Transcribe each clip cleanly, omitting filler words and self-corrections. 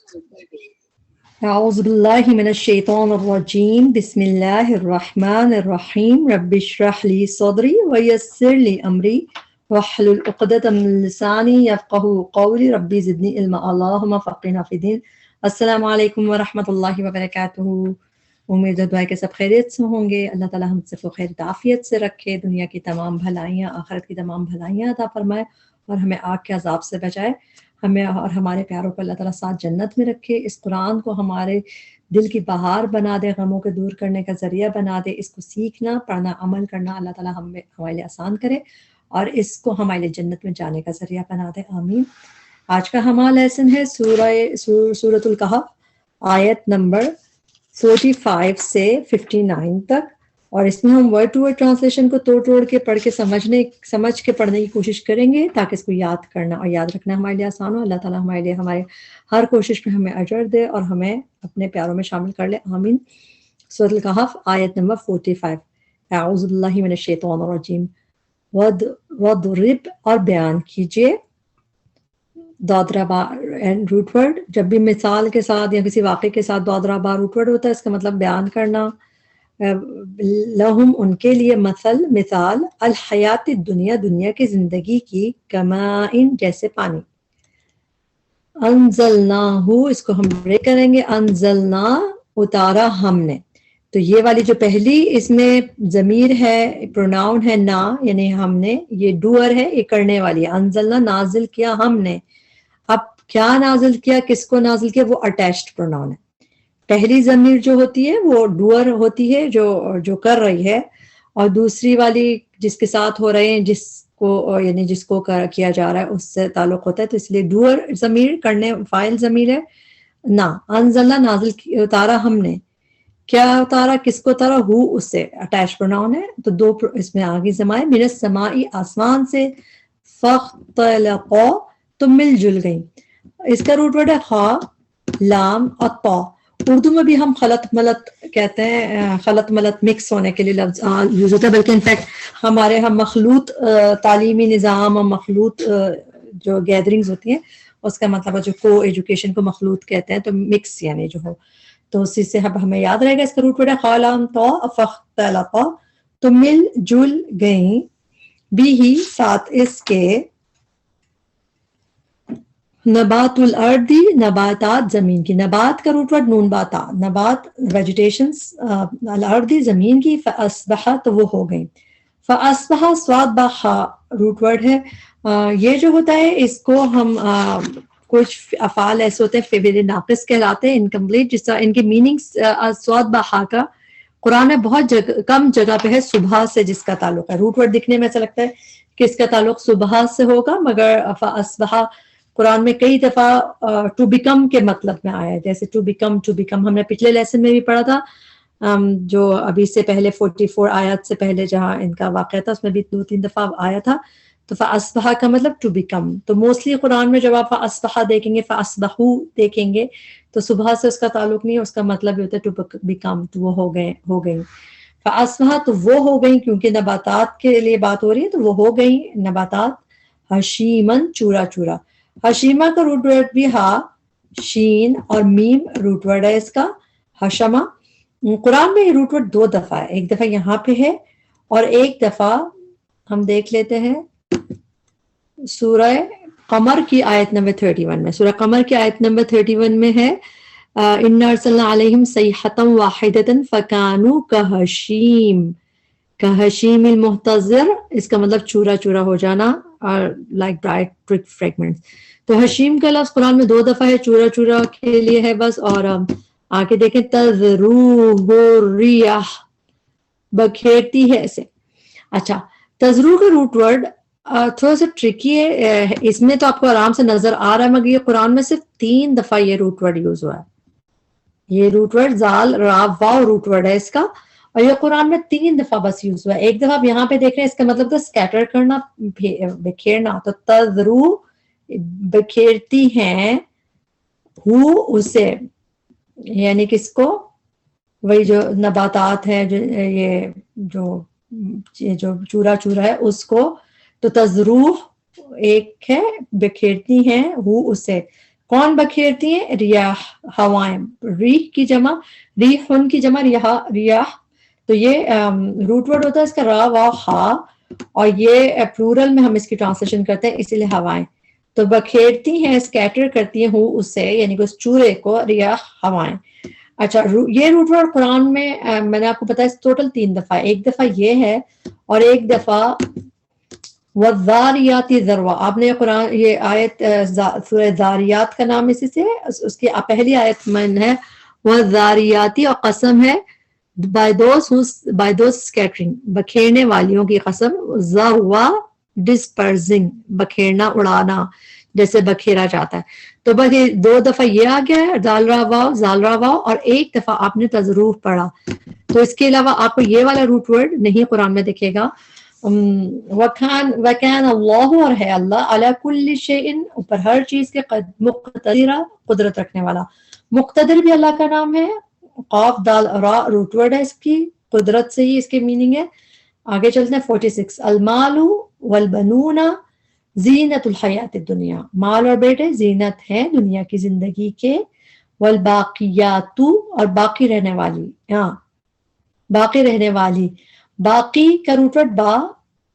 أعوذ بالله من الشيطان الرجيم بسم الله الرحمن الرحيم رب اشرح لي صدري ويسر لي أمري واحلل عقدة من لساني يفقهوا قولي ربي زدني علما اللهم فقهنا في الدين. السلام علیکم ورحمۃ اللہ وبرکاتہ. امید ہے کہ سب خیریت سے ہوں گے. اللہ تعالیٰ ہم سب کو خیر عافیت سے رکھے، دنیا کی تمام بھلائیاں، آخرت کی تمام بھلائیاں عطا فرمائے اور ہمیں آگ کے عذاب سے بچائے. ہمیں اور ہمارے پیاروں کو اللہ تعالیٰ ساتھ جنت میں رکھے. اس قرآن کو ہمارے دل کی بہار بنا دے، غموں کو دور کرنے کا ذریعہ بنا دے. اس کو سیکھنا، پڑھنا، عمل کرنا اللہ تعالیٰ ہمارے لیے آسان کرے اور اس کو ہمارے لیے جنت میں جانے کا ذریعہ بنا دے. آمین. آج کا ہمارا لیسن ہے سورۃ الکہف، آیت نمبر 45 سے 59 تک، اور اس میں ہم ورڈ ٹو ورڈ ٹرانسلیشن کو توڑ کے پڑھ کے سمجھ کے پڑھنے کی کوشش کریں گے تاکہ اس کو یاد کرنا اور یاد رکھنا ہمارے لیے آسان ہو. اللہ تعالیٰ ہمارے لیے ہمارے ہر کوشش میں ہمیں اجر دے اور ہمیں اپنے پیاروں میں شامل کر لے. آمین. سورۃ الکہف آیت نمبر 45. اعوذ باللہ من الشیطان الرجیم. وَضْرِبْ اور بیان کیجئے. دادرا با روٹ ورڈ جب بھی مثال کے ساتھ یا کسی واقعے کے ساتھ دادرا با روٹ ورڈ ہوتا ہے، اس کا مطلب بیان کرنا. لہم ان کے لیے، مثال الحیات دنیا دنیا کی زندگی کی، کمائن جیسے پانی. انزلناہ اس کو ہم بریک کریں گے، انزلنا اتارا ہم نے. تو یہ والی جو پہلی اس میں ضمیر ہے، پروناؤن ہے نا، یعنی ہم نے، یہ ڈوئر ہے، یہ کرنے والی ہے. انزلنا نازل کیا ہم نے. اب کیا نازل کیا، کس کو نازل کیا، وہ اٹیچڈ پروناؤن ہے. پہلی ضمیر جو ہوتی ہے وہ ڈوئر ہوتی ہے، جو کر رہی ہے، اور دوسری والی جس کے ساتھ ہو رہے ہیں، جس کو یعنی جس کو کیا جا رہا ہے اس سے تعلق ہوتا ہے. تو اس لیے ڈوئر ضمیر، کرنے فاعل ضمیر ہے نا. انزلنا نازل اتارا ہم نے. کیا اتارا، کس کو اتارا، ہو اس سے اٹیچ پروناؤن ہے. تو دو اس میں آگے زمائے، من السماء آسمان سے، فاختلقا تو مل جل گئی. اس کا روٹ ورڈ ہے خا، لام اور طا. اردو میں بھی ہم خلط ملط کہتے ہیں، خلط ملط مکس ہونے کے لیے لفظ یوز ہوتا ہے. بلکہ انفیکٹ ہمارے ہم مخلوط تعلیمی نظام اور مخلوط جو گیدرنگز ہوتی ہیں، اس کا مطلب ہے جو کو ایجوکیشن کو مخلوط کہتے ہیں. تو مکس یعنی جو ہو، تو اسی سے ہمیں یاد رہے گا. اس کا روٹ ورڈ ہے خا، لام، طا، فاختلقا تو مل جل گئیں، بھی ہی ساتھ اس کے، نبات الارض نباتات زمین کی. نبات کا روٹ ورڈ نون باتا، نبات ویجیٹیشنز، الارض زمین کی. فاصبح تو وہ ہو گئی. فاصبح سواد باخا روٹ ورڈ ہے. یہ جو ہوتا ہے اس کو ہم کچھ افعال ایسے ہوتے ہیں فعل ناقص کہلاتے ہیں، انکمپلیٹ، جس طرح ان کے میننگز سواد باخا کا قرآن میں بہت کم جگہ پہ ہے صبح سے جس کا تعلق ہے. روٹ ورڈ دکھنے میں ایسا لگتا ہے کہ اس کا تعلق صبح سے ہوگا، مگر فاصبح قرآن میں کئی دفعہ ٹو بیکم کے مطلب میں آیا ہے. جیسے ٹو بیکم ہم نے پچھلے لیسن میں بھی پڑھا تھا، جو ابھی سے پہلے 44 آیات سے پہلے جہاں ان کا واقعہ تھا، اس میں بھی 2-3 دفعہ آیا تھا. تو فاصبح کا مطلب ٹو بیکم. تو موسٹلی قرآن میں جب آپ فاصبح دیکھیں گے، فاصبحو دیکھیں گے، تو صبح سے اس کا تعلق نہیں ہے، اس کا مطلب یہ ہوتا ہے ٹو بیکم، تو وہ ہو گئی. فاصبح تو وہ ہو گئی، کیونکہ نباتات کے لیے بات ہو رہی ہے، تو وہ ہو گئی نباتات حشیمن چورا چورا. حشیمہ کا روٹ ورڈ بھی ہا، شین اور میم روٹ ورڈ ہے اس کا، حشمہ. قرآن میں یہ روٹ ورڈ 2 دفعہ ہے، ایک دفعہ یہاں پہ ہے اور ایک دفعہ ہم دیکھ لیتے ہیں سورہ قمر کی آیت نمبر 31 میں. سورہ قمر کی آیت نمبر 31 میں ہے اِنَّا أَرْسَلْنَا عَلَيْهِمْ صَيْحَةً وَاحِدَةً فَكَانُوا كَهَشِيمِ كَهَشِيمِ الْمُحْتَظِرِ. اس کا مطلب چورا چورا ہو جانا، اور لائک برائٹ ٹویک فریگمنٹس. تو حشیم کا لفظ قرآن میں 2 دفعہ ہے، چورا چورا کے لیے ہے بس. اور آگے دیکھیں تذروہ الریاح، بکھیرتی ہے اسے. اچھا، تذرو کا روٹ ورڈ تھوڑا سا ٹرکی ہے. اس میں تو آپ کو آرام سے نظر آ رہا ہے، مگر یہ قرآن میں صرف 3 دفعہ یہ روٹ ورڈ یوز ہوا ہے. یہ روٹ ورڈ زال را واو روٹ ورڈ ہے اس کا، اور یہ قرآن میں 3 دفعہ بس یوز ہوا ہے. ایک دفعہ آپ یہاں پہ دیکھ رہے ہیں، اس کا مطلب تھا سکیٹر کرنا، بکھیرنا. تو تذرو بکھیرتی ہیں، ہو اسے، یعنی کس کو، وہی جو نباتات ہیں، جو چورا چورا ہے اس کو. تو تذروح ایک ہے، بکھیرتی ہیں، ہو اسے. کون بکھیرتی ہیں؟ ریاح، ہوائیں. ریح کی جمع، ریحن کی جمع ریاح. تو یہ روٹ ورڈ ہوتا ہے اس کا را واو ہا، اور یہ پلورل میں ہم اس کی ٹرانسلیشن کرتے ہیں اسی لیے ہوائیں. تو بکھیرتی ہیں، اسکیٹر کرتی ہیں ہوں اس سے، یعنی کہ اس چورے کو، ریاح ہوائیں. اچھا یہ روٹ ورڈ قرآن میں میں نے آپ کو بتایا ٹوٹل 3 دفعہ. ایک دفعہ یہ ہے اور ایک دفعہ والذاریات ذروا. آپ نے قرآن یہ آیت سورہ ذاریات کا نام اسی سے ہے، اس کی پہلی آیت میں ہے والذاریاتی، اور قسم ہے by those scattering، بکھیرنے والیوں کی قسم. ذروا dispersing، بکھیرنا، اڑانا، جیسے بکھیرا جاتا ہے. تو بس یہ 2 دفعہ یہ آ گیا ہے زالرا واو، اور ایک دفعہ آپ نے تضروف پڑھا. تو اس کے علاوہ آپ کو یہ والا روٹ ورڈ نہیں قرآن میں دکھے گا. وَكَانَ اللَّهُ، اور ہے اللہ، عَلَى كُلِّ شَيْءٍ، اوپر ہر چیز کے، مقتدرہ، قدرت رکھنے والا. مقتدر بھی اللہ کا نام ہے. قاف دال را روٹ ورڈ ہے اس کی، قدرت سے ہی اس کے میننگ ہے. آگے چلتے ہیں 46. المال والبنون زینت الحیات الدنیا، مال اور بیٹے زینت ہیں دنیا کی زندگی کے. والباقیات، اور باقی رہنے والی، ہاں باقی رہنے والی. باقی کا روٹ ورڈ با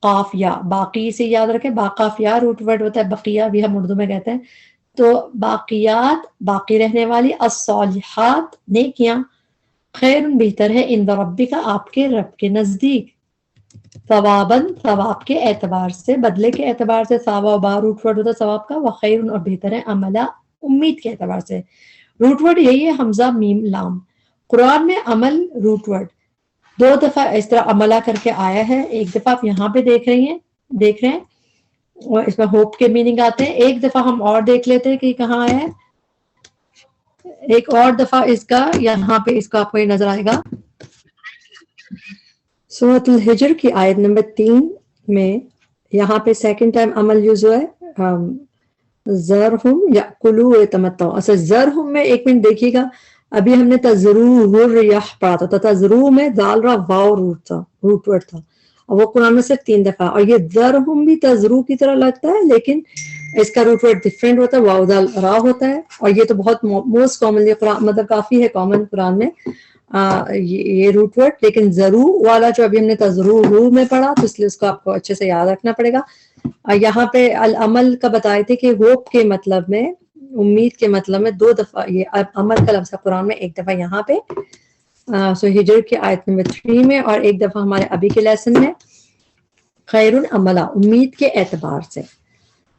قاف یا، باقی سے یاد رکھیں، با قاف یا روٹ ورڈ ہوتا ہے. بقیہ بھی ہم اردو میں کہتے ہیں. تو باقیات باقی رہنے والی، الصالحات نیکیاں، خیر بہتر ہے، عند ربک آپ کے رب کے نزدیک، ثواباً ثواب کے اعتبار سے، بدلے کے اعتبار سے. ثواب با روٹ ورڈ ہوتا ہے ثواب کا، وخیر اور بہتر ہے، عملا امید کے اعتبار سے. روٹ ورڈ یہی ہے حمزہ میم لام. قرآن میں عمل روٹ ورڈ 2 دفعہ اس طرح عملہ کر کے آیا ہے. ایک دفعہ آپ یہاں پہ دیکھ رہے ہیں اور اس میں ہوپ کے میننگ آتے ہیں. ایک دفعہ ہم اور دیکھ لیتے ہیں کہ کہاں آیا ہے. ایک اور دفعہ اس کا یہاں پہ اس کا آپ کو یہ نظر آئے گا سورۃ الحجر کی آیت نمبر 3 میں. یہاں پہ سیکنڈ ٹائم عمل یوز ہوا ہے. زرہم یاکلوا ویتمتعوا. اچھا زرہم میں ایک منٹ دیکھیے گا، ابھی ہم نے تزروہ الریاح پڑھا تھا، تزروہ میں دال را واو روٹ ورڈ تھا، اور وہ قرآن میں صرف 3 دفعہ. اور یہ زرہم بھی تزروہ کی طرح لگتا ہے لیکن اس کا روٹ ورڈ ڈفرینٹ ہوتا ہے، واو دال را ہوتا ہے. اور یہ تو بہت موسٹ کامنلی قرآن، مطلب کافی ہے کامن قرآن میں یہ روٹ ورڈ. لیکن ضرور والا جو ابھی ہم نے تزروہ میں پڑھا تو اس لیے اس کو آپ کو اچھے سے یاد رکھنا پڑے گا. یہاں پہ العمل کا بتائے تھے کہ ہوپ کے مطلب میں، امید کے مطلب میں 2 دفعہ یہ عمل کا لفظ ہے قرآن میں. ایک دفعہ یہاں پہ سو ہجر کی آیت نمبر 3 میں، اور ایک دفعہ ہمارے ابھی کے لیسن میں خیر عملا، امید کے اعتبار سے.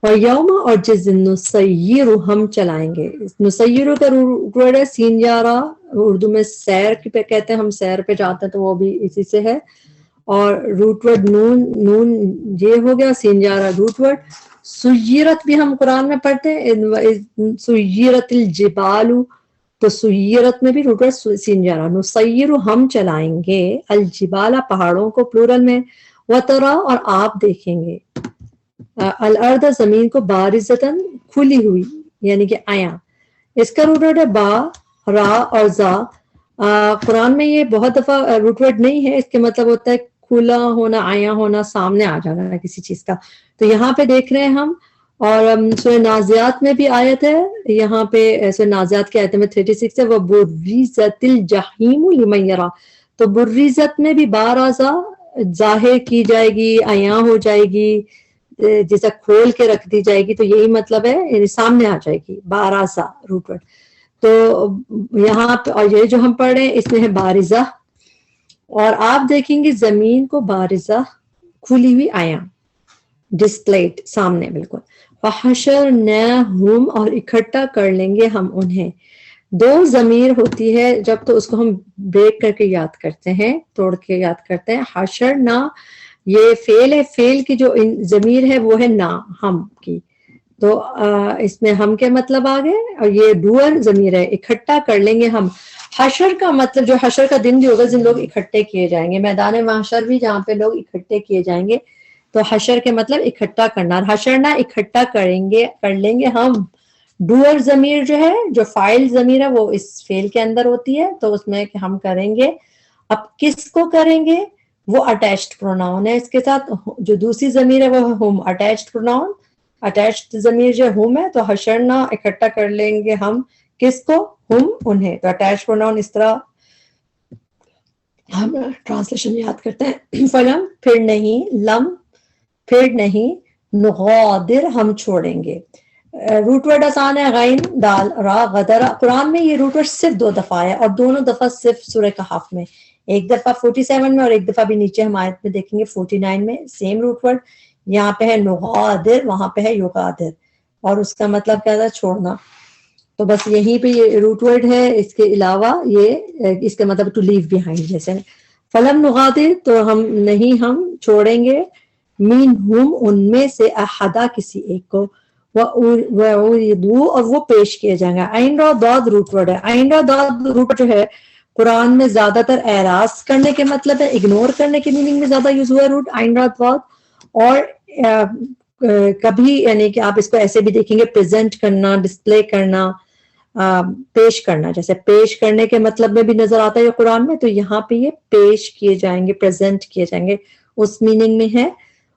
اور یوم، اور جس دن نسیر، ہم چلائیں گے. نسیر کا روٹ ورڈ ہے سین یارا، اردو میں سیر پہ کہتے ہیں، ہم سیر پہ جاتے ہیں تو وہ بھی اسی سے ہے. اور روٹ ورڈ نون یہ ہو گیا، سین یارا روٹ ورڈ. سیرت بھی ہم قرآن میں پڑھتے ہیں، سیرت الجبال، تو سیرت میں بھی روٹ ورڈ سین یارا. نسیر ہم چلائیں گے، الجبال پہاڑوں کو پلورل میں، وترا اور آپ دیکھیں گے، الارض زمین کو، بارزتاً کھلی ہوئی، یعنی کہ آیا. اس کا روٹ ورڈ ہے با را اور زا. قرآن میں یہ بہت دفعہ روٹ ورڈ نہیں ہے، اس کے مطلب ہوتا ہے کھلا ہونا، آیا ہونا، سامنے آ جانا ہے کسی چیز کا. تو یہاں پہ دیکھ رہے ہیں ہم. اور سورہ نازیات میں بھی آیت ہے، یہاں پہ سورہ نازیات کی آیت میں 36 ہے، وَبُرِّزَتِ الْجَحِیمُ لِمَن یَرَىٰ. تو بُرِّزَت میں بھی بارازا ظاہر کی جائے گی، عیاں ہو جائے گی، جیسا کھول کے رکھ دی جائے گی، تو یہی مطلب ہے، یعنی سامنے آ جائے گی، بارازا روٹ ورڈ. تو یہاں پہ، اور یہ جو ہم پڑھ رہے ہیں اس میں ہے بارزہ. اور آپ دیکھیں گے زمین کو بارزہ، کھلی ہوئی، آیا، ڈسپلیڈ، سامنے بالکل. وحشرناہم، اور اکٹھا کر لیں گے ہم انہیں. 2 ضمیر ہوتی ہے جب تو اس کو ہم بریک کر کے یاد کرتے ہیں، توڑ کے یاد کرتے ہیں. حشرنا یہ فعل ہے، فعل کی جو ضمیر ہے وہ ہے نا، ہم کی. تو اس میں ہم کے مطلب آ گئے، اور یہ ڈوئر ضمیر ہے، اکٹھا کر لیں گے ہم. حشر کا مطلب جو حشر کا دن بھی ہوگا جن لوگ اکٹھے کیے جائیں گے، میدان محشر بھی جہاں پہ لوگ اکٹھے کیے جائیں گے. تو حشر کے مطلب اکٹھا کرنا، حشرنا اکٹھا کریں گے، کر لیں گے ہم. ڈوئر ضمیر جو ہے، جو فاعل ضمیر ہے، وہ اس فعل کے اندر ہوتی ہے، تو اس میں کہ ہم کریں گے. اب کس کو کریں گے؟ وہ اٹیچڈ پروناؤن ہے اس کے ساتھ. جو دوسری ضمیر ہے وہ ہم اٹیچڈ پروناؤن. اٹیچڈ ضمیر جو ہم ہے تو حشرنا اکٹھا کر لیں گے ہم کس کو؟ ہم انہیں. تو اٹیچ پروناؤن اس طرح ہم ٹرانسلیشن یاد کرتے ہیں. فلم پھر نہیں، لم پھر نہیں، نغادر ہم چھوڑیں گے. روٹ ورڈ آسان ہے، غین دال را غدر. قرآن میں یہ روٹ ورڈ صرف 2 دفعہ ہے اور دونوں دفعہ صرف سورہ کہف میں، ایک دفعہ 47 میں اور ایک دفعہ بھی نیچے ہم آیت میں دیکھیں گے 49 میں. سیم روٹ ورڈ یہاں پہ ہے نغادر، وہاں پہ ہے یغادر، اور اس کا مطلب کیا تھا؟ چھوڑنا. تو بس یہیں پہ یہ روٹ ورڈ ہے، اس کے علاوہ یہ اس کا مطلب ٹو لیو بیہائنڈ. جیسے فلم نغادر تو ہم نہیں، ہم چھوڑیں گے منہم ان میں سے احدا کسی ایک کو، وَأُعْرِضُوا اور وہ پیش کیے جائیں گے. عین را ضاد روٹ ورڈ ہے. عین را ضاد روٹ جو ہے قرآن میں زیادہ تر اعراض کرنے کے مطلب ہے، اگنور کرنے کے میننگ میں زیادہ یوز ہوا ہے روٹ عین را ضاد. اور کبھی یعنی کہ آپ اس کو ایسے بھی دیکھیں گے پریزنٹ کرنا، ڈسپلے کرنا، پیش کرنا. جیسے پیش کرنے کے مطلب میں بھی نظر آتا ہے یہ قرآن میں، تو یہاں پہ یہ پیش کیے جائیں گے، پریزنٹ کیے جائیں گے، اس میننگ میں ہے.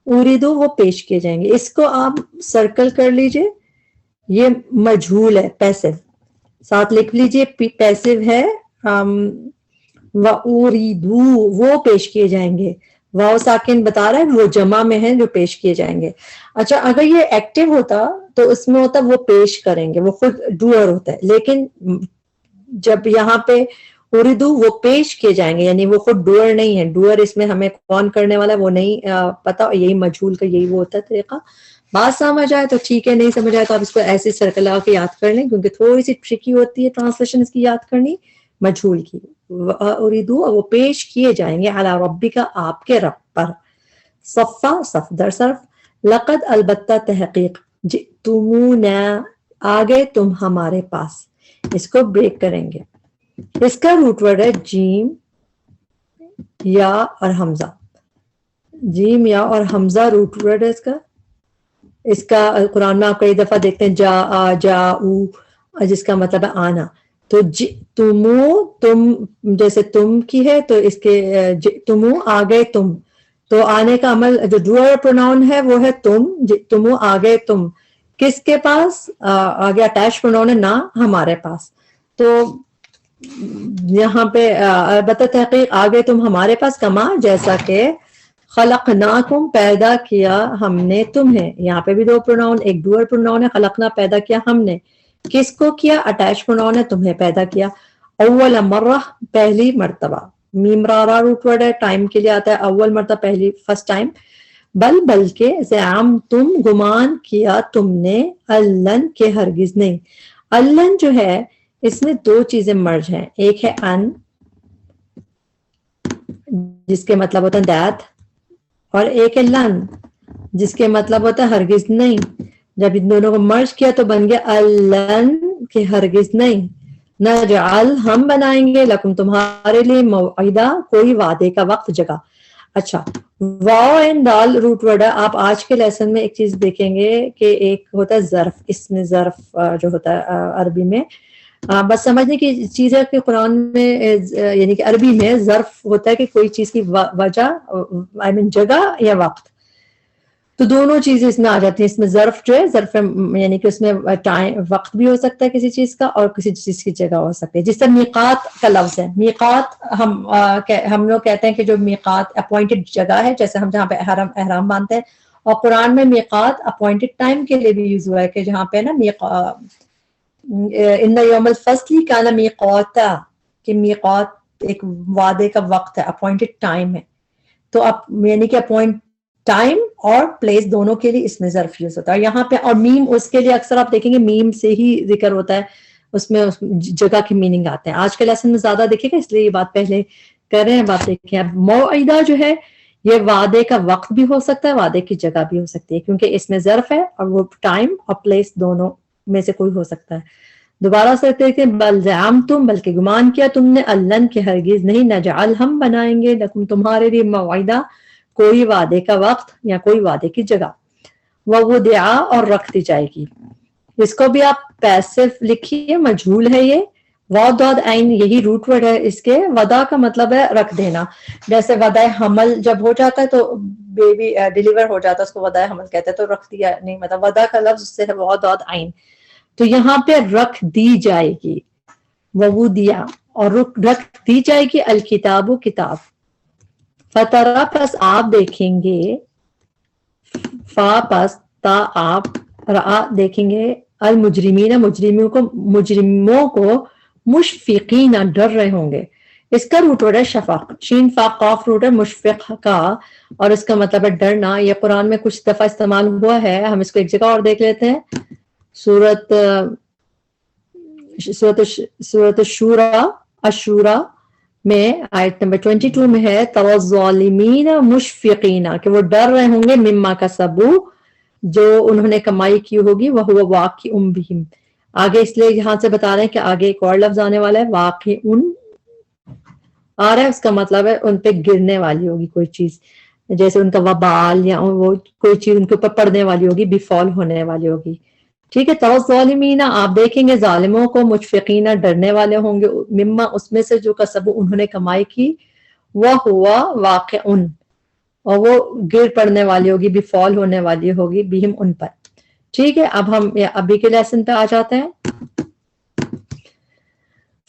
اریدو وہ پیش کیے جائیں گے. اس کو آپ سرکل کر لیجئے، یہ مجھول ہے، پیسو. ساتھ لکھ لیجئے پیسو ہے. وَأُرِدُوا وہ پیش کیے جائیں گے. واو ساکن بتا رہا ہے وہ جمع میں ہے جو پیش کیے جائیں گے. اچھا اگر یہ ایکٹیو ہوتا تو اس میں ہوتا وہ پیش کریں گے، وہ خود ڈوئر ہوتا ہے. لیکن جب یہاں پہ اردو وہ پیش کیے جائیں گے یعنی وہ خود ڈوئر نہیں ہے. ڈوئر اس میں ہمیں کون کرنے والا ہے وہ نہیں پتا، یہی مجھول کا یہی وہ ہوتا ہے طریقہ. بات سمجھ آئے تو ٹھیک ہے، نہیں سمجھ آئے تو آپ اس کو ایسے سرکل لگا کے یاد کر لیں، کیونکہ تھوڑی سی ٹرکی ہوتی ہے ٹرانسلیشن اس کی یاد کرنی مجھول کی. اردو وہ پیش کیے جائیں گے علی ربک آپ کے رب پر. صفا صف در صرف. لقد البتہ تحقیق، جئتمونا آ گئے تم ہمارے پاس. اس کو بریک کریں گے. اس کا روٹ ورڈ ہے جیم یا اور حمزہ. جیم یا اور حمزہ روٹ ورڈ ہے اس کا. اس کا قرآن میں آپ کئی دفعہ دیکھتے ہیں جا آ جا او، جس کا مطلب ہے آنا. تو تمو تم جیسے تم کی ہے تو اس کے تمو آ گئے تم، تو آنے کا عمل جو ڈوئر پروناؤن ہے وہ ہے تم. تمو آ گئے تم کس کے پاس؟ آگے اٹیچ پروناؤن ہے نا ہمارے پاس. تو یہاں پہ البتہ تحقیق آ گئے تم ہمارے پاس، کما جیسا کہ خلقناکم پیدا کیا ہم نے تمہیں. یہاں پہ بھی 2 پروناؤن، ایک ڈوئر پروناؤن ہے خلقنا پیدا کیا ہم نے. کس کو کیا؟ اٹیچ پروناؤن ہے تمہیں پیدا کیا. اول مرہ پہلی مرتبہ. میم را روٹ ورڈ ہے، ٹائم کے لیے آتا ہے اول مرتبہ، پہلی فرسٹ ٹائم. بل بلکہ زعم تم گمان کیا تم نے، الن کے ہرگز نہیں. الن جو ہے اس میں 2 چیزیں مرج ہیں، ایک ہے ان جس کے مطلب ہوتا ہے دیٹ، اور ایک ہے لن جس کے مطلب ہوتا ہے ہرگز نہیں. جب ان دونوں کو مرج کیا تو بن گیا الن کہ ہرگز نہیں. نجعل ہم بنائیں گے لکم تمہارے لیے موعدہ کوئی وعدے کا وقت جگہ. اچھا واو اینڈ دال روٹ ورڈ ہے. آپ آج کے لیسن میں ایک چیز دیکھیں گے کہ ایک ہوتا ہے ظرف. اس میں ظرف جو ہوتا ہے عربی میں بس سمجھنے کی چیز ہے کہ قرآن میں یعنی کہ عربی میں ظرف ہوتا ہے کہ کوئی چیز کی وجہ I mean جگہ یا وقت. تو دونوں چیزیں اس میں آ جاتی ہیں. اس میں ظرف جو ہے ظرف یعنی کہ اس میں وقت بھی ہو سکتا ہے کسی چیز کا اور کسی چیز کی جگہ ہو سکتی ہے. جس طرح میقات کا لفظ ہے. میقات ہم لوگ کہتے ہیں کہ جو میقات اپوائنٹڈ جگہ ہے، جیسے ہم جہاں پہ احرام باندھتے ہیں، اور قرآن میں میقات اپوائنٹڈ ٹائم کے لیے بھی یوز ہوا ہے کہ جہاں پہ نا ان یوم الفصل کان میقاتا، کہ میقات ایک وعدے کا وقت ہے، اپوائنٹڈ ٹائم ہے. تو یعنی کہ اپوائنٹ ٹائم اور پلیس دونوں کے لیے اس میں ظرف یوز ہوتا ہے. یہاں پہ اور میم اس کے لیے اکثر آپ دیکھیں گے میم سے ہی ذکر ہوتا ہے، اس میں جگہ کی میننگ آتے ہیں. آج کے لیسن میں زیادہ دیکھیں گا اس لیے یہ بات پہلے کر رہے ہیں. بات دیکھیں اب موعدہ جو ہے یہ وعدے کا وقت بھی ہو سکتا ہے، وعدے کی جگہ بھی ہو سکتی ہے، کیونکہ اس میں ظرف ہے اور وہ ٹائم اور پلیس دونوں میں سے کوئی ہو سکتا ہے. دوبارہ سے دیکھیں بل زعمتم بلکہ گمان کیا تم نے، الن کے ہرگز نہیں، نجعل ہم بنائیں گے لکم تمہارے لیے موعدہ کوئی وعدے کا وقت یا کوئی وعدے کی جگہ. وَوُضِعَ اور رکھ دی جائے گی. اس کو بھی آپ پیسو لکھیے، مجھول ہے یہ. واو داد عین یہی روٹ ورڈ ہے اس کے. ودا کا مطلب ہے رکھ دینا. جیسے ودا حمل جب ہو جاتا ہے تو بیبی ڈیلیور ہو جاتا ہے اس کو ودا حمل کہتے ہیں, تو رکھ دیا نہیں, مطلب ودا کا لفظ اس سے ہے واو داد عین. تو یہاں پہ رکھ دی جائے گی, وہ دیا, اور رکھ دی جائے گی الکتاب کتاب. فترا پس آپ دیکھیں گے, فا پس تا آپ, را دیکھیں گے, المجرمین مجرموں کو مشفقین ڈر رہے ہوں گے. اس کا روٹ ورڈ ہے شفق, شین فا قاف روٹ ہے مشفق کا, اور اس کا مطلب ہے ڈرنا. یہ قرآن میں کچھ دفعہ استعمال ہوا ہے, ہم اس کو ایک جگہ اور دیکھ لیتے ہیں. سورت الشورى میں آیت نمبر 22 میں ہے توظالمین مشفقین, کہ وہ ڈر رہے ہوں گے مما کسبو, جو انہوں نے کمائی کی ہوگی, وہ ہوا واقع بہم. آگے اس لیے یہاں سے بتا رہے ہیں کہ آگے ایک اور لفظ آنے والا ہے, واقع آ رہا ہے, اس کا مطلب ہے ان پہ گرنے والی ہوگی کوئی چیز, جیسے ان کا وبال یا وہ کوئی چیز ان کے اوپر پڑنے والی ہوگی, بفال ہونے والی ہوگی. ٹھیک ہے. توظالمین آپ دیکھیں گے ظالموں کو, مشفقین ڈرنے والے ہوں گے, مما اس میں سے جو کسب انہوں نے کمائی کی, وہ ہوا واقع اور وہ گر پڑنے والی ہوگی, بفال ہونے والی ہوگی, بہم ان پر. ٹھیک ہے. اب ہم ابھی کے لیسن پہ آ جاتے ہیں.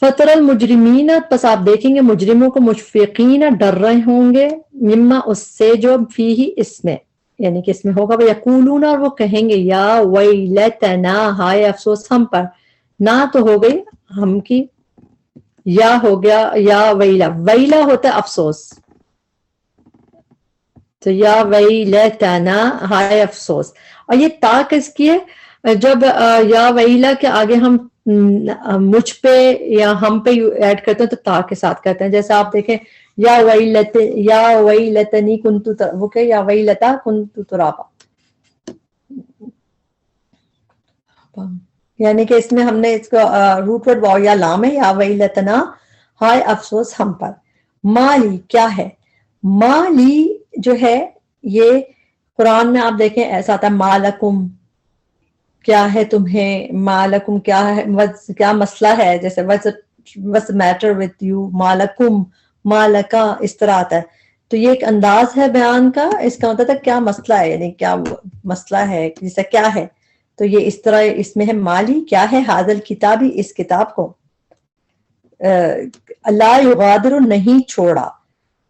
فطر المجرمین پس آپ دیکھیں گے مجرموں کو, مشفقین ڈر رہے ہوں گے, مما اس سے جو فیہ اس میں, یعنی کہ اس میں ہوگا, وہ یقولون اور وہ کہیں گے, یا ویلتنا ہائے افسوس ہم پر. نہ تو ہو گئی ہم کی, یا ہو گیا یا ویلا, ویلا ہوتا ہے افسوس, تو یا ویلتنا ہائے افسوس. اور یہ تا کس کی ہے؟ جب یا ویلا کے آگے ہم مجھ پہ یا ہم پہ ایڈ کرتے ہیں تو تا کے ساتھ کرتے ہیں. جیسے آپ دیکھیں یا ویلتنی کنتو, وہ کہ یا ویلتا کنتو ترابا, یعنی کہ اس میں ہم نے اس کا روٹ ورڈ واو یا لام ہے, یا ویلتنا ہائے افسوس ہم پر. مالی کیا ہے, مالی جو ہے یہ قرآن میں آپ دیکھیں ایسا آتا ہے مالکم, کیا ہے تمہیں, مالکم کیا ہے, کیا مسئلہ ہے, جیسے what's the matter with you, مالکم, مالکا, اس طرح آتا ہے. تو یہ ایک انداز ہے بیان کا, اس کا مطلب ہے کیا مسئلہ ہے, یعنی کیا مسئلہ ہے, جیسا کیا ہے. تو یہ اس طرح اس میں ہے مالی کیا ہے, حاضل کتابی اس کتاب کو, اللہ یغادر نہیں چھوڑا.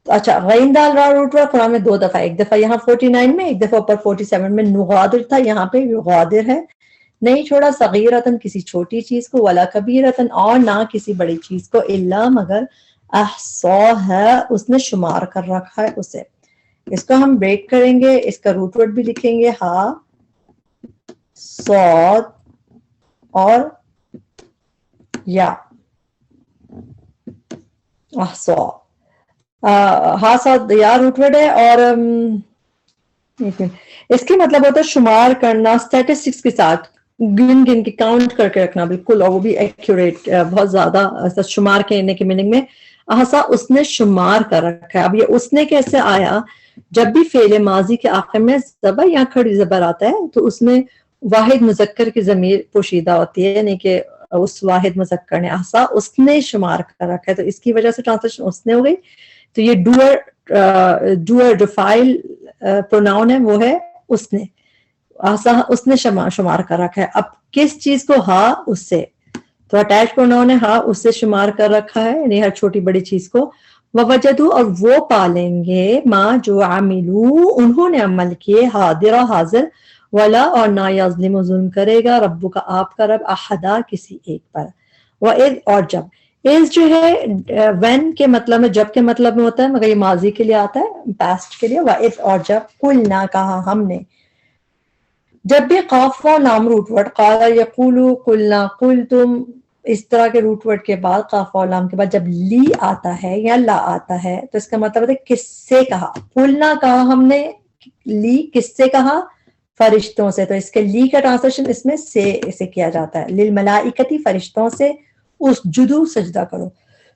اچھا غین دال را روٹ ورڈ قرآن میں 2 دفعہ, ایک دفعہ یہاں 49 میں, ایک دفعہ اوپر 47 میں. نغادر تھا, یہاں پہ یغادر ہے, نہیں چھوڑا, صغیرتن کسی چھوٹی چیز کو, ولا کبیرتن اور نہ کسی بڑی چیز کو, الا مگر, احصاها اس نے شمار کر رکھا ہے اسے. اس کو ہم بریک کریں گے, اس کا روٹ ورڈ بھی لکھیں گے, ہا صاد اور یا, احصا, ہا صاد یا روٹ ورڈ ہے. اور اس کے مطلب ہوتا ہے شمار کرنا, اسٹیٹسٹکس کے ساتھ گن گن کے کاؤنٹ کر کے رکھنا بالکل, اور وہ بھی ایکوریٹ, بہت زیادہ. شمار کہنے کے میننگ میں احصا اس نے شمار کر رکھا ہے. اب یہ اس نے کیسے آیا, جب بھی فعل ماضی کے آخر میں زبر یا کھڑی زبر آتا ہے تو اس میں واحد مذکر کی ضمیر پوشیدہ ہوتی ہے, یعنی کہ اس واحد مذکر نے, احصا اس نے شمار کر رکھا ہے, تو اس کی وجہ سے ٹرانسلیشن اس نے ہو گئی. تو یہ ڈوئر جو فائل پروناؤن ہے وہ ہے اس نے, اس نے شمار کر رکھا ہے. اب کس چیز کو, ہا اس سے, تو اٹیچ پروناؤن ہے, ہا اس سے شمار کر رکھا ہے, یعنی ہر چھوٹی بڑی چیز کو. ووجدوا اور وہ پالیں گے, ما جو عملو انہوں نے عمل کیے, حاضرہ حاضر, ولا اور نہ یظلم ظلم کرے گا, ربک کا آپ کا رب, احدا کسی ایک پر. وَإِذْ اور جب, از جو ہے وین کے مطلب میں, جب کے مطلب میں ہوتا ہے, مگر یہ ماضی کے لیے آتا ہے, پاسٹ کے لیے. وَإِذْ اور جب, قُلْنَا کہا ہم نے, جب بھی قاف و لام روٹ ورڈ, قال یقول, قلنا, قلتم, اس طرح کے روٹ ورڈ کے بعد قاف و لام کے بعد جب لی آتا ہے یا لا آتا ہے تو اس کا مطلب ہے کس سے کہا. قلنا کہا ہم نے, لی کس سے کہا, فرشتوں سے. تو اس کے لی کا ٹرانسلیشن اس میں سے کیا جاتا ہے, للملائکتی فرشتوں سے, اسجدو سجدہ کرو.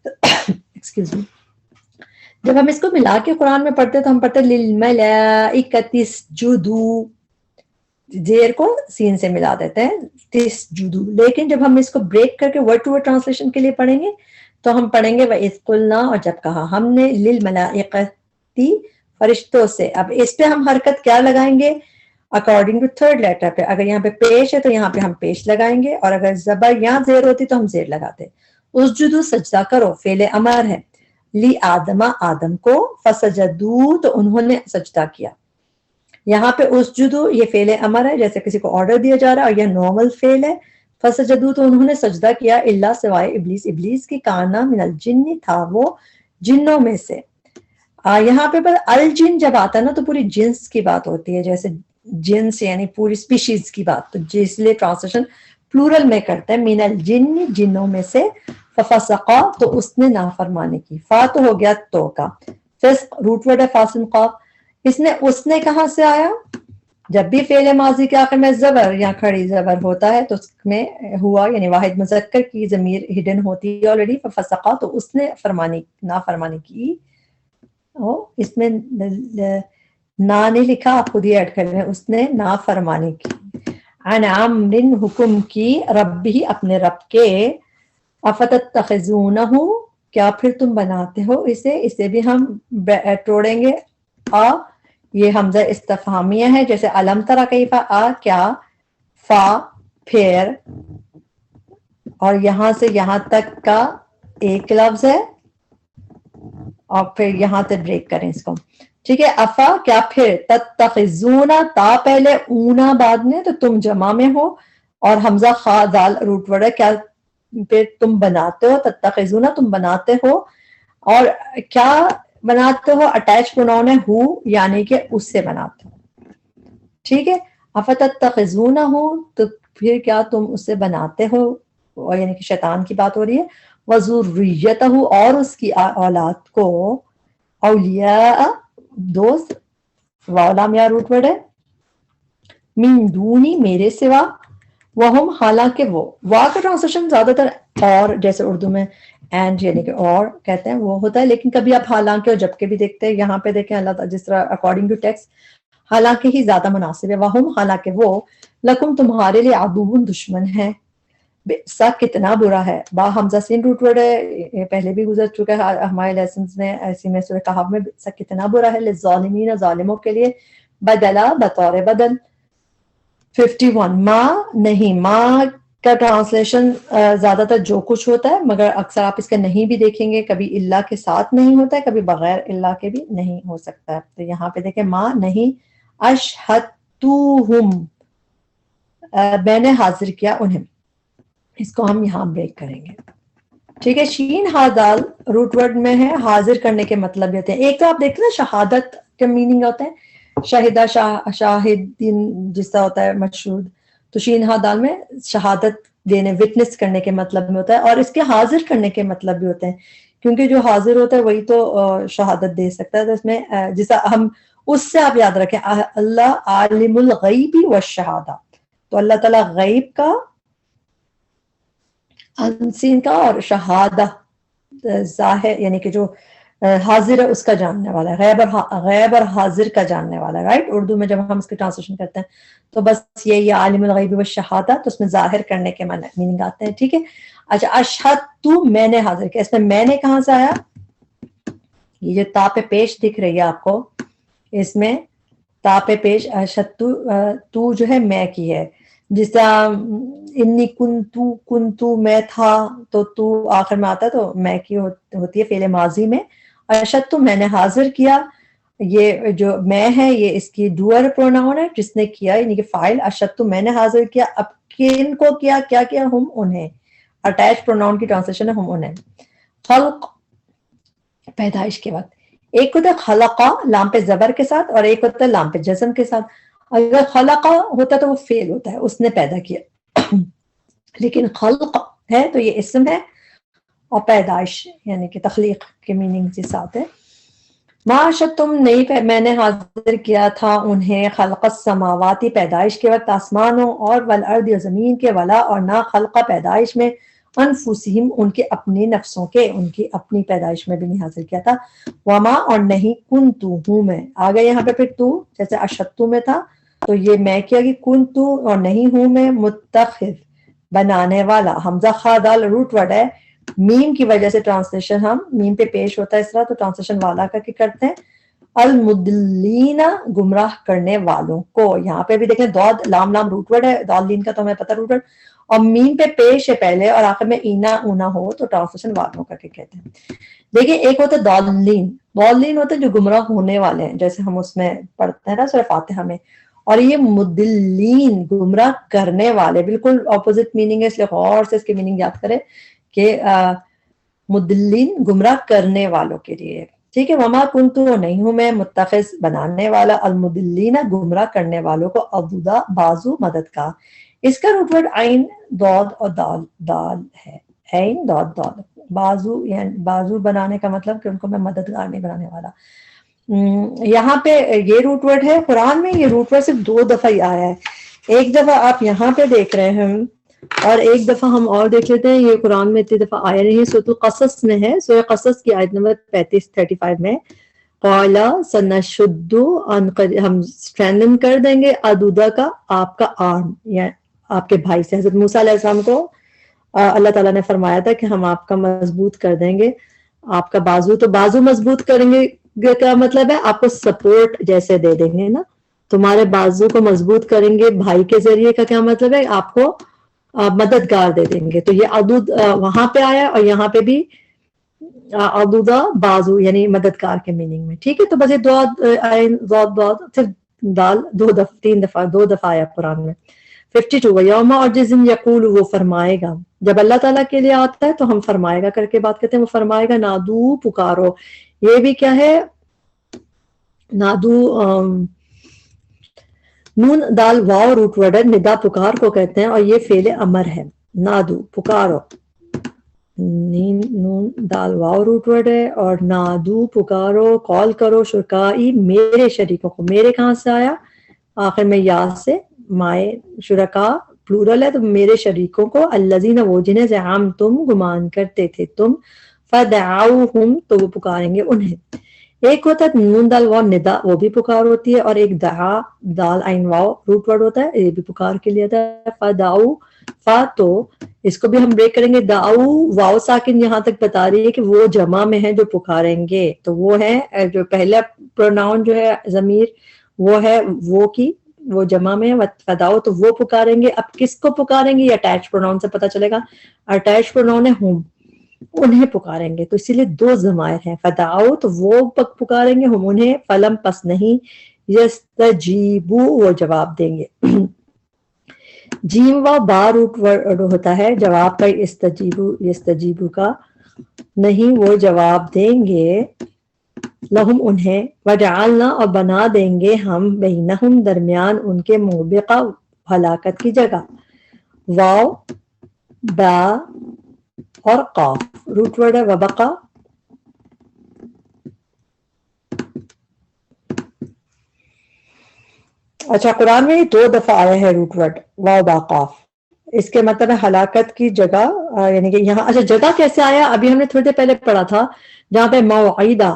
Excuse me. جب ہم اس کو ملا کے قرآن میں پڑھتے تو ہم پڑھتے للملائکتی اسجدو, زیر کو سین سے ملا دیتے ہیں تسجدو. لیکن جب ہم اس کو بریک کر کے ورڈ ٹو ورڈ ٹرانسلیشن کے لیے پڑھیں گے تو ہم پڑھیں گے وَإِذْ قُلْنَا، اور جب کہا ہم نے، لِلْمَلَائِكَةِ فرشتوں سے. اب اس پہ ہم حرکت کیا لگائیں گے؟ اکارڈنگ ٹو تھرڈ لیٹر پہ. اگر یہاں پہ پیش ہے تو یہاں پہ ہم پیش لگائیں گے، اور اگر زبر یہاں زیر ہوتی تو ہم زیر لگاتے. اسجدو سجدہ کرو، فعل امر ہے. لی آدم، آدم کو. فسجدو، تو انہوں نے سجدہ کیا. یہاں پہ اسجدو یہ فعل امر ہے، جیسے کسی کو آرڈر دیا جا رہا ہے، اور یہ نارمل فعل ہے. فسجدو، تو انہوں نے سجدہ کیا. اللہ، سوائے ابلیس. ابلیس کی کانا من الجن، تھا وہ جنوں میں سے. یہاں پہ الجن جب آتا ہے نا تو پوری جنس کی بات ہوتی ہے، جیسے جنس یعنی پوری سپیشیز کی بات، تو جس لیے ٹرانسلیشن پلورل میں کرتے ہیں. من الجن، جنوں میں سے. ففسقا، تو اس نے نافرمانی کی. فا تو ہو گیا تو کا. فسق روٹ ورڈ ہے، فاسن قاف. اس نے کہاں سے آیا؟ جب بھی فعل ماضی کے آخر میں زبر یا کھڑی زبر ہوتا ہے تو اس میں ہوا یعنی واحد مذکر کی ضمیر ہڈن ہوتی ہے آلریڈی. ففسقا، تو اس نے نافرمانی کی. اس میں نا نہیں لکھا، آپ خود ہی ایڈ کر رہے ہیں. اس نے نافرمانی کی. عن عمر، حکم کی. ربی، اپنے رب کے. افتتخذونہ، کیا پھر تم بناتے ہو اسے بھی ہم توڑیں گے. یہ حمزہ استفہامیہ ہے، جیسے علم ترا کیفا، کیا. فا پھر، اور یہاں سے یہاں تک کا ایک لفظ ہے، اور پھر یہاں تک بریک کریں اس کو. ٹھیک ہے. افا کیا پھر. تتخذونا، تا پہلے، اونا بعد میں، تو تم جمع میں ہو، اور حمزہ خا دال روٹ ورڈ ہے. کیا پھر تم بناتے ہو. تتخذونا، تم بناتے ہو. اور کیا بناتے ہو؟ اٹیچ پروناؤن ہے ہو، یعنی کہ اس سے بناتے ہو. ٹھیک ہے. افتتخذونہ، تو پھر کیا تم اس سے بناتے ہو، یعنی کہ شیطان کی بات ہو رہی ہے. وذریتہ، اور اس کی اولاد کو. اولیاء، دوست. واؤلام یا روٹ ورڈ ہے. من دونی، میرے سوا. وہم، حالانکہ وہ. وا کا ٹرانسلیشن زیادہ تر اور، جیسے اردو میں اینڈ یعنی کہ اور کہتے ہیں وہ ہوتا ہے، لیکن کبھی آپ حالانکہ اور جبکہ بھی دیکھتے ہیں. یہاں پہ دیکھیں اللہ تعالیٰ جس طرح اکارڈنگ ٹو ٹیکسٹ حالانکہ ہی زیادہ مناسب ہے. وہم، حالانکہ وہ. لکم، تمہارے لیے. عدو، دشمن ہے. سا، کتنا برا ہے. با حمزہ سین روٹ ورڈ ہے، یہ پہلے بھی گزر چکا ہے ہمارے لیسنز میں. ایسی میں سورہ کہف میں سا کتنا برا ہے. للظالمین، ظالموں کے لیے. بدلا، بطور بدل. 51 ما، نہیں. ما کا ٹرانسلیشن زیادہ تر جو کچھ ہوتا ہے، مگر اکثر آپ اس کا نہیں بھی دیکھیں گے. کبھی اللہ کے ساتھ نہیں ہوتا ہے، کبھی بغیر اللہ کے بھی نہیں ہو سکتا ہے. تو یہاں پہ دیکھیں ما نہیں. اشہدتوہم، میں نے حاضر کیا انہیں. اس کو ہم یہاں بریک کریں گے. ٹھیک ہے. شین ہا دال روٹ ورڈ میں ہے. حاضر کرنے کے مطلب بھی ہوتے ہیں. ایک تو آپ دیکھتے ہیں شہادت کے میننگ ہوتے ہیں. شاہدہ، شاہدین جس طرح ہوتا ہے مشہود، تو شین ہا دال میں شہادت دینے، وٹنس کرنے کے مطلب میں ہوتا ہے. اور اس کے حاضر کرنے کے مطلب بھی ہوتے ہیں، کیونکہ جو حاضر ہوتا ہے وہی تو شہادت دے سکتا ہے. تو اس میں جیسا ہم اس سے آپ یاد رکھیں اللہ عالم الغیب والشہادہ، تو اللہ تعالیٰ غیب کا، انسین کا، اور شہادہ ظاہر یعنی کہ جو حاضر ہے اس کا جاننے والا ہے. غیب اور حاضر کا جاننے والا ہے. رائٹ. اردو میں جب ہم اس کے ٹرانسلیشن کرتے ہیں تو بس یہ عالم الغیب والشہادہ، تو اس میں ظاہر کرنے کے میننگ آتے ہیں. ٹھیک ہے. اچھا. اشہدتو، میں نے حاضر کیا. اس میں میں نے کہاں سے آیا؟ یہ جو تا پہ پیش دکھ رہی ہے آپ کو، اس میں تا پہ پیش اشہدتو، تو جو ہے میں کی ہے. جس طرح انی کنتو میں تھا، تو تو آخر میں آتا ہے تو میں کی ہوتی ہے فعل ماضی میں. اشہدتو، میں نے حاضر کیا. یہ جو میں ہے یہ اس کی ڈوئر پروناؤن ہے، جس نے کیا یعنی کہ فاعل. اشہدتو، میں نے حاضر کیا. اب کن کو کیا کیا؟ ہم انہیں. اٹیچ پروناؤن کی ٹرانسلیشن ہے ہم انہیں. خلق، پیدائش کے وقت. ایک ہوتا ہے خلقہ لام پہ زبر کے ساتھ، اور ایک ہوتا ہے لام پہ جزم کے ساتھ. اگر خلقہ ہوتا ہے تو وہ فعل ہوتا ہے، اس نے پیدا کیا. لیکن خلق ہے تو یہ اسم ہے، اور پیدائش یعنی کہ تخلیق کے میننگ کے ساتھ ہے. معاشت، تم نہیں، میں نے حاضر کیا تھا انہیں. خلق السماواتی، پیدائش کے وقت آسمانوں، اور والارض، زمین کے. ولا، اور نہ. خلق، پیدائش میں. انفسہم، ان کے اپنے نفسوں کے، ان کی اپنی پیدائش میں بھی نہیں حاضر کیا تھا. وما، اور نہیں. کنتو، ہوں میں. آگے یہاں پہ پھر تو، جیسے اشہدتو میں تھا تو یہ میں کیا کہ کنتو اور نہیں ہوں میں متخذ بنانے والا. حمزہ خا دال روٹ ورڈ ہے, میم کی وجہ سے ٹرانسلیشن ہم میم پہ پیش ہوتا ہے اس طرح, تو ٹرانسلیشن والا کر کے کرتے ہیں. المدلین گمراہ کرنے والوں کو. یہاں پہ بھی دیکھیں دود لام لام روٹ ورڈ ہے, دالین کا تو ہمیں پتہ روٹ ورڈ, اور میم پہ پیش ہے پہلے اور آخر میں اینا اونا ہو تو ٹرانسلیشن والوں کر کے کہتے ہیں. دیکھیں ایک ہوتا ہے دالین, دالین ہوتے ہیں جو گمراہ ہونے والے ہیں, جیسے ہم اس میں پڑھتے ہیں نا سورہ فاتحہ میں, اور یہ مدلین گمراہ کرنے والے, بالکل اپوزٹ میننگ ہے, اس لیے غور سے اس کی میننگ یاد کریں کہ مدلین گمراہ کرنے والوں کے لیے. ٹھیک ہے, وما کنتو نہیں ہوں میں متخذ بنانے والا المدلین گمراہ کرنے والوں کو عضدا بازو مدد کا. اس کا روٹ ورڈ عین دود اور دال دال ہے, عین دود دال. بازو یعنی بازو بنانے کا مطلب کہ ان کو میں مددگار نہیں بنانے والا. یہاں پہ یہ روٹ ورڈ ہے قرآن میں, یہ روٹ ورڈ صرف 2 دفعہ ہی آیا ہے. ایک دفعہ آپ یہاں پہ دیکھ رہے ہیں اور ایک دفعہ ہم اور دیکھ لیتے ہیں. یہ قرآن میں اتنی دفعہ آیا نہیں, سورۃ قصص میں ہے, سورہ قصص کی آیت نمبر 35 میں قالا سنشد ہم اسٹرینتھن کر دیں گے ادودا کا آپ کا آرم, یا آپ کے بھائی سے. حضرت موسیٰ علیہ السلام کو اللہ تعالیٰ نے فرمایا تھا کہ ہم آپ کا مضبوط کر دیں گے آپ کا بازو. تو بازو مضبوط کریں گے کیا مطلب ہے, آپ کو سپورٹ جیسے دے دیں گے نا, تمہارے بازو کو مضبوط کریں گے بھائی کے ذریعے کا کیا مطلب ہے, آپ کو مددگار دے دیں گے. تو یہ عدود وہاں پہ آیا اور یہاں پہ بھی عدودہ بازو یعنی مددگار کے میننگ میں. ٹھیک ہے, تو بس یہ پھر دال 2 دفعہ آیا قرآن میں. 52 یوم, اور جس دن یقول وہ فرمائے گا, جب اللہ تعالیٰ کے لیے آتا ہے تو ہم فرمائے گا کر کے بات کرتے ہیں. وہ فرمائے گا نادو پکارو, یہ بھی کیا ہے نادو نون دال واو روٹ ورڈ ہے, ندا پکار کو کہتے ہیں اور یہ فعل امر ہے. نادو پکارو, نون دال واو روٹ ورڈ ہے, اور نادو پکارو کال کرو شرکائی میرے شریکوں کو. میرے کہاں سے آیا, آخر میں یا سے, مائے شرکا پلورل ہے تو میرے شریکوں کو, الذین وہ جنہیں زعمتم گمان کرتے تھے تم, فدعوہم تو وہ پکاریں گے انہیں. ایک ہوتا ہے نون دال واو ندا, وہ بھی پکار ہوتی ہے, اور ایک دعا دال عین واو روٹ ورڈ ہوتا ہے, یہ بھی پکار کے لیے ہوتا ہے. فدعو فا, تو اس کو بھی ہم بریک کریں گے. دعو واو ساکن یہاں تک بتا رہی ہے کہ وہ جمع میں ہے جو پکاریں گے, تو وہ ہے جو پہلا پروناؤن جو ہے ضمیر وہ ہے وہ کی, وہ جمع میں ہے. فدعو تو وہ پکاریں گے. اب کس کو پکاریں گے, یہ اٹیچ پروناؤن سے پتہ چلے گا. اٹیچ پروناؤن ہے ہم, انہیں پکاریں گے, تو اسی لیے 2 ضمائر ہیں. فدعو تو وہ پکاریں گے, ہم انہیں, فلم پس نہیں, یستجیبو وہ جواب دیں گے. جیم و با روٹ ورڈ ہوتا ہے جواب کا, یستجیبو کا نہیں, وہ جواب دیں گے. لہم انہیں, وجعلنا اور بنا دیں گے ہم, بینہم درمیان ان کے, موبقہ ہلاکت کی جگہ. واو با اور قاف روٹ ورڈ ہے, وبقا. اچھا, قرآن میں 2 دفعہ آیا ہے روٹ ورڈ واو با قاف. اس کے مطلب ہے ہلاکت کی جگہ, یعنی کہ یہاں اچھا جگہ کیسے آیا, ابھی ہم نے تھوڑی دیر پہلے پڑھا تھا جہاں پہ موعدہ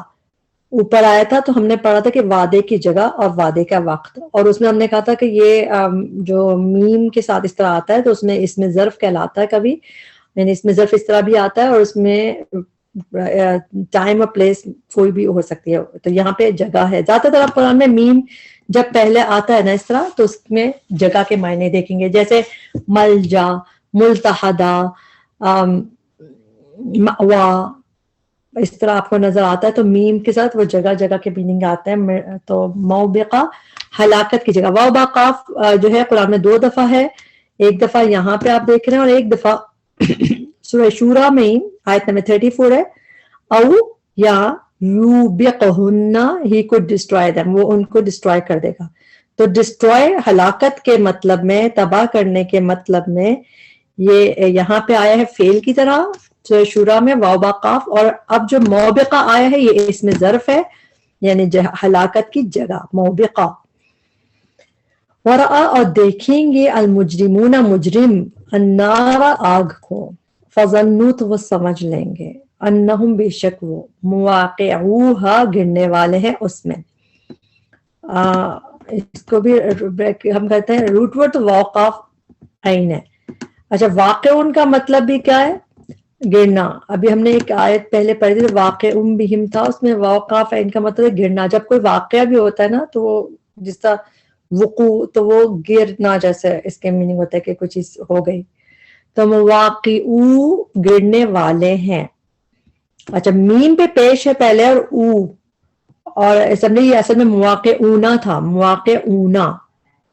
اوپر آیا تھا, تو ہم نے پڑھا تھا کہ وعدے کی جگہ اور وعدے کا وقت, اور اس میں ہم نے کہا تھا کہ یہ جو میم کے ساتھ اس طرح آتا ہے تو اس میں ظرف کہلاتا ہے کبھی, یعنی اس میں ظرف اس طرح بھی آتا ہے, اور اس میں ٹائم اور پلیس کوئی بھی ہو سکتی ہے. تو یہاں پہ جگہ ہے. زیادہ تر آپ قرآن میں میم جب پہلے آتا ہے نا اس طرح, تو اس میں جگہ کے معنی دیکھیں گے, جیسے ملجا, ملتحدہ, مأوا, اس طرح آپ کو نظر آتا ہے. تو میم کے ساتھ وہ جگہ جگہ کے میننگ آتے ہیں. تو موبقہ ہلاکت کی جگہ. واو با قاف جو ہے قرآن میں 2 دفعہ ہے, ایک دفعہ یہاں پہ آپ دیکھ رہے ہیں اور ایک دفعہ سورہ شورا میں آیت نمبر 34 ہے. او یا یوبقہن, ہی could destroy them, وہ ان کو ڈسٹرائے کر دے گا. تو ڈسٹرائے ہلاکت کے مطلب میں, تباہ کرنے کے مطلب میں, یہ یہاں پہ آیا ہے فعل کی طرح شورا میں واو با قاف. اور اب جو موبقہ آیا ہے یہ اس میں ظرف ہے, یعنی ہلاکت کی جگہ موبقہ. ورآ اور دیکھیں گے المجرمون مجرم, النار آگ کو, فظنوا تو وہ سمجھ لیں گے, انہم بے شک وہ, مواقعوہا گرنے والے ہیں اس میں. اس کو بھی ہم کہتے ہیں روٹ ورڈ تو واقف عین ہے. اچھا واقعون کا مطلب بھی کیا ہے؟ گرنا. ابھی ہم نے ایک آیت پہلے پڑھی تھی واقع بہم تھا، اس میں واقف عین کا مطلب ہے گرنا. جب کوئی واقعہ بھی ہوتا ہے نا تو وہ جس طرح وقوع تو وہ گرنا جیسے اس کے میننگ ہوتا ہے کہ کوئی چیز ہو گئی. تو مواقعو گرنے والے ہیں. اچھا میم پہ پیش ہے پہلے اور او، اور سمجھے یہ اصل میں مواقع اونا تھا، مواقع اونا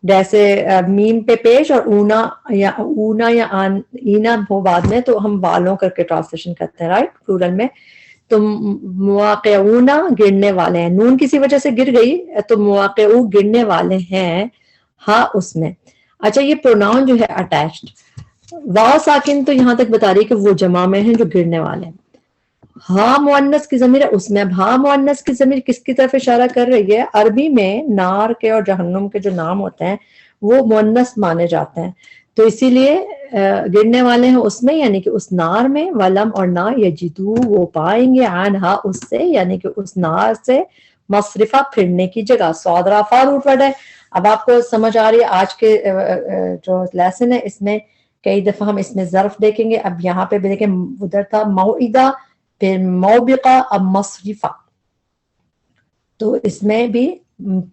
جیسے میم پہ پیش اور اونا یا اینا ہو بعد میں تو ہم والوں کر کے ٹرانسلیشن کرتے ہیں رائٹ پلورل میں. تو مواقعونا گرنے والے ہیں، نون کسی وجہ سے گر گئی تو مواقعو گرنے والے ہیں ہاں اس میں. اچھا یہ پروناؤن جو ہے اٹیچڈ، واو ساکن تو یہاں تک بتا رہی ہے کہ وہ جمع میں ہیں جو گرنے والے ہیں. ہاں مؤنث کی ضمیر ہے اس میں. اب ہاں مؤنث کی ضمیر کس کی طرف اشارہ کر رہی ہے؟ عربی میں نار کے اور جہنم کے جو نام ہوتے ہیں وہ مؤنث مانے جاتے ہیں، تو اسی لیے گرنے والے ہیں اس میں یعنی کہ اس نار میں. ولم اور نہ یجدو وہ پائیں گے عنہا اس سے یعنی کہ اس نار سے مصرفہ پھرنے کی جگہ. صاد را فا روٹ ورڈ ہے. اب آپ کو سمجھ آ رہی ہے آج کے جو لیسن ہے اس میں کئی دفعہ ہم اس میں ظرف دیکھیں گے. اب یہاں پہ بھی دیکھیں ادھر تھا موعدہ پھر موبقہ اب مصرفہ، تو اس میں بھی